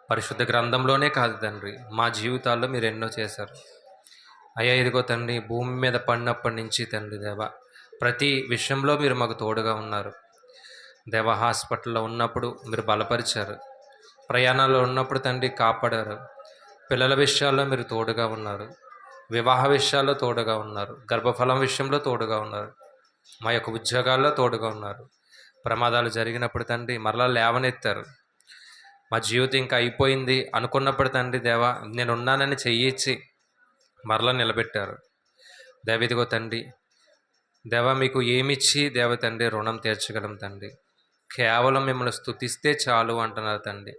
Speaker 1: పరిశుద్ధ గ్రంథంలోనే కాదు తండ్రి, మా జీవితాల్లో మీరు ఎన్నో చేశారు అయ్యా. ఇదిగో తండ్రి, భూమి మీద పడినప్పటి నుంచి తండ్రి దేవా, ప్రతి విషయంలో మీరు మాకు తోడుగా ఉన్నారు. దేవా, హాస్పిటల్లో ఉన్నప్పుడు మీరు బలపరిచారు, ప్రయాణాల్లో ఉన్నప్పుడు తండ్రి కాపాడారు, పిల్లల విషయాల్లో మీరు తోడుగా ఉన్నారు, వివాహ విషయాల్లో తోడుగా ఉన్నారు, గర్భఫలం విషయంలో తోడుగా ఉన్నారు, మా యొక్క ఉద్యోగాల్లో తోడుగా ఉన్నారు. ప్రమాదాలు జరిగినప్పుడు తండ్రి మరలా లేవనెత్తారు. మా జీవితం ఇంకా అయిపోయింది అనుకున్నప్పుడు తండ్రి దేవా, నేనున్నానని చెయ్యిచ్చి మరలా నిలబెట్టారు. దేవిదిగో తండ్రి దేవా, మీకు ఏమిచ్చి దేవ తండ్రి రుణం తీర్చగలం తండ్రి? కేవలం మిమ్మల్ని స్తుతిస్తే చాలు అంటున్నారు తండ్రి.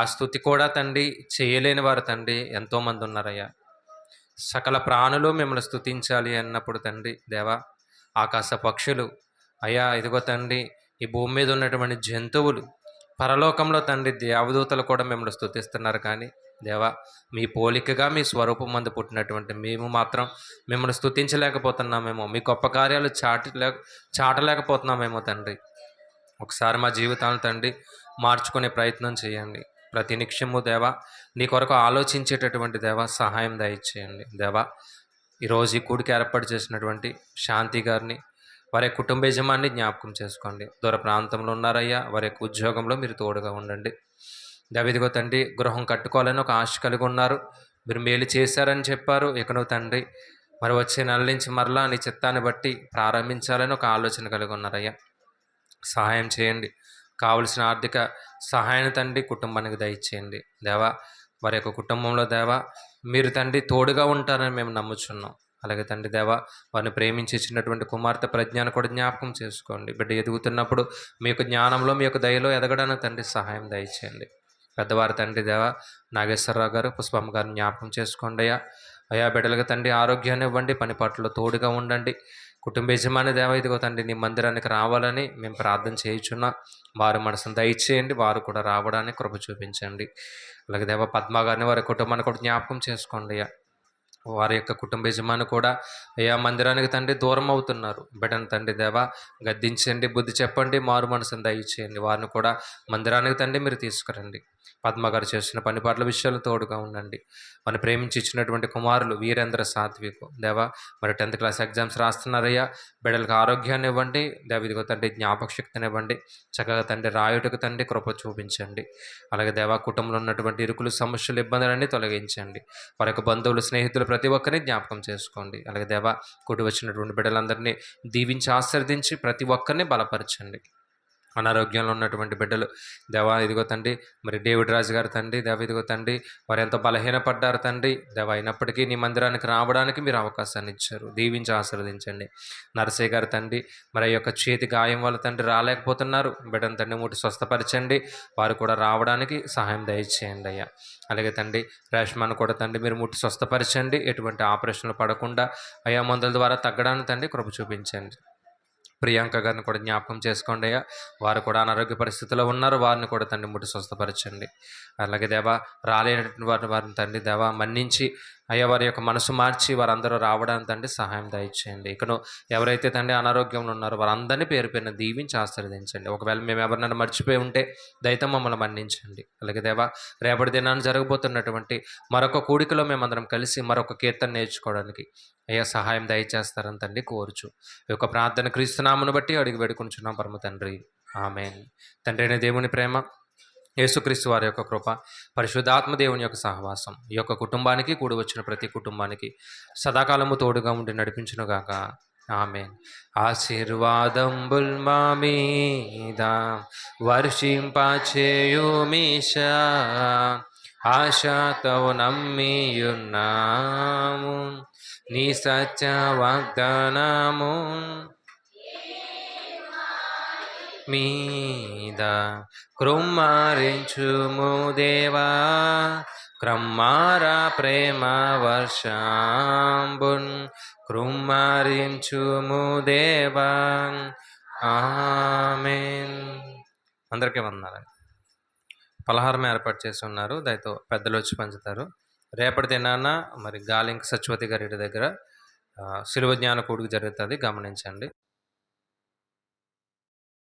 Speaker 1: ఆ స్తుతి కూడా తండ్రి చేయలేని వారు తండ్రి ఎంతోమంది ఉన్నారయ్యా. సకల ప్రాణులు మిమ్మల్ని స్తుతించాలి అన్నప్పుడు తండ్రి దేవా, ఆకాశ పక్షులు అయ్యా, ఇదిగో తండ్రి ఈ భూమి మీద ఉన్నటువంటి జంతువులు, పరలోకంలో తండ్రి దేవదూతలు కూడా మిమ్మల్ని స్తుతిస్తున్నారు. కానీ దేవా, మీ పోలికగా మీ స్వరూపం మందు పుట్టినటువంటి మేము మాత్రం మిమ్మల్ని స్తుతించలేకపోతున్నామేమో, మీ గొప్ప కార్యాలు చాటలేకపోతున్నామేమో తండ్రి. ఒకసారి మా జీవితాలను తండ్రి మార్చుకునే ప్రయత్నం చేయండి. ప్రతి నిమిషము దేవా, నీ కొరకు ఆలోచించేటటువంటి దేవా సహాయం దయచేయండి. దేవా, ఈరోజు ఈ కూడికి ఏర్పాటు చేసినటువంటి శాంతి గారిని, వారి కుటుంబ యజమాన్ని జ్ఞాపకం చేసుకోండి. దూర ప్రాంతంలో ఉన్నారయ్యా, వారి యొక్క ఉద్యోగంలో మీరు తోడుగా ఉండండి. దేవిదిగో తండ్రి, గృహం కట్టుకోవాలని ఒక ఆశ కలిగి ఉన్నారు, మీరు మేలు చేశారని చెప్పారు. ఇకను తండ్రి మరి వచ్చే నెల నుంచి మరలా నీ చిత్తాన్ని బట్టి ప్రారంభించాలని ఒక ఆలోచన కలిగి ఉన్నారయ్యా. సహాయం చేయండి. కావలసిన ఆర్థిక సహాయాన్ని తండ్రి కుటుంబానికి దయచేయండి. దేవా, వారి యొక్క కుటుంబంలో దేవా మీరు తండ్రి తోడుగా ఉంటారని మేము నమ్ముచున్నాం. అలాగే తండ్రి దేవా, వారిని ప్రేమించి ఇచ్చినటువంటి కుమార్తె ప్రజ్ఞాన్ని కూడా జ్ఞాపకం చేసుకోండి. బిడ్డ ఎదుగుతున్నప్పుడు మీ యొక్క జ్ఞానంలో మీ యొక్క దయలో ఎదగడానికి తండ్రి సహాయం దయచేయండి. పెద్దవారి తండ్రి దేవా నాగేశ్వరరావు గారు, పుష్పమ్మ గారిని జ్ఞాపకం చేసుకోండి అయ్యా. అయ్యా, బిడ్డలుగా తండ్రి ఆరోగ్యాన్ని ఇవ్వండి, పని పట్లలో తోడుగా ఉండండి. కుటుంబ యజమాని దేవా, ఇదిగో తండ్రి నీ మందిరానికి రావాలని మేము ప్రార్థన చేయుచున్నాం. వారు మనసును దయచేయండి, వారు కూడా రావడానికి కృప చూపించండి. అలాగే దేవా, పద్మ గారిని వారి కుటుంబాన్ని కూడా జ్ఞాపకం చేసుకోండి అయ్యా. వారి యొక్క కుటుంబ యజమాని కూడా అయ్యా మందిరానికి తండ్రి దూరం అవుతున్నారు. బిడ్డను తండ్రి దేవా గద్దించండి, బుద్ధి చెప్పండి, మారు మనసును దయచేయండి. వారిని కూడా మందిరానికి తండ్రి మీరు తీసుకురండి. పద్మ గారు చేసిన పనిపాట్ల విషయాలు తోడుగా ఉండండి. వారిని ప్రేమించి ఇచ్చినటువంటి కుమారులు వీరేంద్ర, సాత్వికు దేవా, మరి 10th క్లాస్ ఎగ్జామ్స్ రాస్తున్నారయ్యా. బిడ్డలకు ఆరోగ్యాన్ని ఇవ్వండి దేవ, ఇదిగో తండ్రి జ్ఞాపక శక్తిని ఇవ్వండి. చక్కగా తండ్రి రాయుటకు తండ్రి కృప చూపించండి. అలాగే దేవా, కుటుంబంలో ఉన్నటువంటి ఇరుకులు, సమస్యలు, ఇబ్బందులన్నీ తొలగించండి. వారి యొక్క బంధువులు, స్నేహితులు ప్రతి ఒక్కరిని జ్ఞాపకం చేసుకోండి. అలాగే దేవా, కూడి వచ్చినటువంటి బిడ్డలందరినీ దీవించి ఆశీర్వదించి ప్రతి ఒక్కరిని బలపరచండి. అనారోగ్యంలో ఉన్నటువంటి బిడ్డలు దేవా, ఇదిగో తండ్రి మరి డేవిడ్ రాజు గారు తండ్రి దేవ, ఇదిగో తండ్రి వారు ఎంతో బలహీనపడ్డారు తండ్రి దేవ, అయినప్పటికీ నీ మందిరానికి రావడానికి మీరు అవకాశాన్ని ఇచ్చారు. దీవించి ఆశీర్వదించండి. నరసయ్య గారు తండ్రి మరి ఆ యొక్క చేతి గాయం వల్ల తండ్రి రాలేకపోతున్నారు. బిడ్డను తండ్రి ముట్టి స్వస్థపరచండి, వారు కూడా రావడానికి సహాయం దయచేయండి అయ్యా. అలాగే తండ్రి రేష్మాను కూడా తండ్రి మీరు ముట్టి స్వస్థపరచండి, ఎటువంటి ఆపరేషన్లు పడకుండా అయ్యా మందుల ద్వారా తగ్గడానికి తండ్రి కృప చూపించండి. ప్రియాంక గారిని కూడా జ్ఞాపకం చేసుకోండి అయ్యా. వారు కూడా అనారోగ్య పరిస్థితిలో ఉన్నారు, వారిని కూడా తండ్రి ముట్టి స్వస్థపరచండి. అలాగే దేవా, రాలేనటువంటి వారిని తండ్రి దేవా మన్నించి అయ్యా వారి యొక్క మనసు మార్చి వారందరూ రావడానికి తండ్రి సహాయం దయచేయండి. ఇకను ఎవరైతే తండ్రి అనారోగ్యంలో ఉన్నారో వారందరినీ పేరు పేరున దీవించి ఆశీర్వదించండి. ఒకవేళ మేము ఎవరినైనా మర్చిపోయి ఉంటే దయతో మమ్మల్ని మన్నించండి. అలాగే దేవా, రేపటి దినాన్ని జరగబోతున్నటువంటి మరొక కూడికలో మేమందరం కలిసి మరొక కీర్తన నేర్చుకోవడానికి అయ్యా సహాయం దయచేస్తారని తండ్రి కోరుచు ఈ యొక్క ప్రార్థన క్రీస్తునామను బట్టి అడిగి వేడుకుంటున్నాం పరమ తండ్రి. ఆమేన్. తండ్రి అయిన దేవుని ప్రేమ, యేసుక్రీస్తు వారి యొక్క కృప, పరిశుద్ధాత్మ దేవుని యొక్క సహవాసం ఈ యొక్క కుటుంబానికి, కూడి వచ్చిన ప్రతి కుటుంబానికి సదాకాలము తోడుగా ఉండి నడిపించునుగాక. ఆమేన్. ఆశీర్వాదంబుల్ మా మీద వర్షింపచేయుమీశా, ఆశతో నమ్మియున్నాము నీ సత్య వాగ్దానము మీద కృమ్మరించుము దేవా, క్రమ్మార ప్రేమ వర్షంబున్ కృమ్మరించుము దేవా. ఆమేన్. అందరికీ వందనాలు. పలహారం ఏర్పాటు చేసి ఉన్నారు, దయతో పెద్దలు వచ్చి పంచుతారు. రేపటి దినాన మరి గాలింక సత్యవతి గారి దగ్గర శిలువ జ్ఞాన కూడిక జరుగుతుంది, గమనించండి.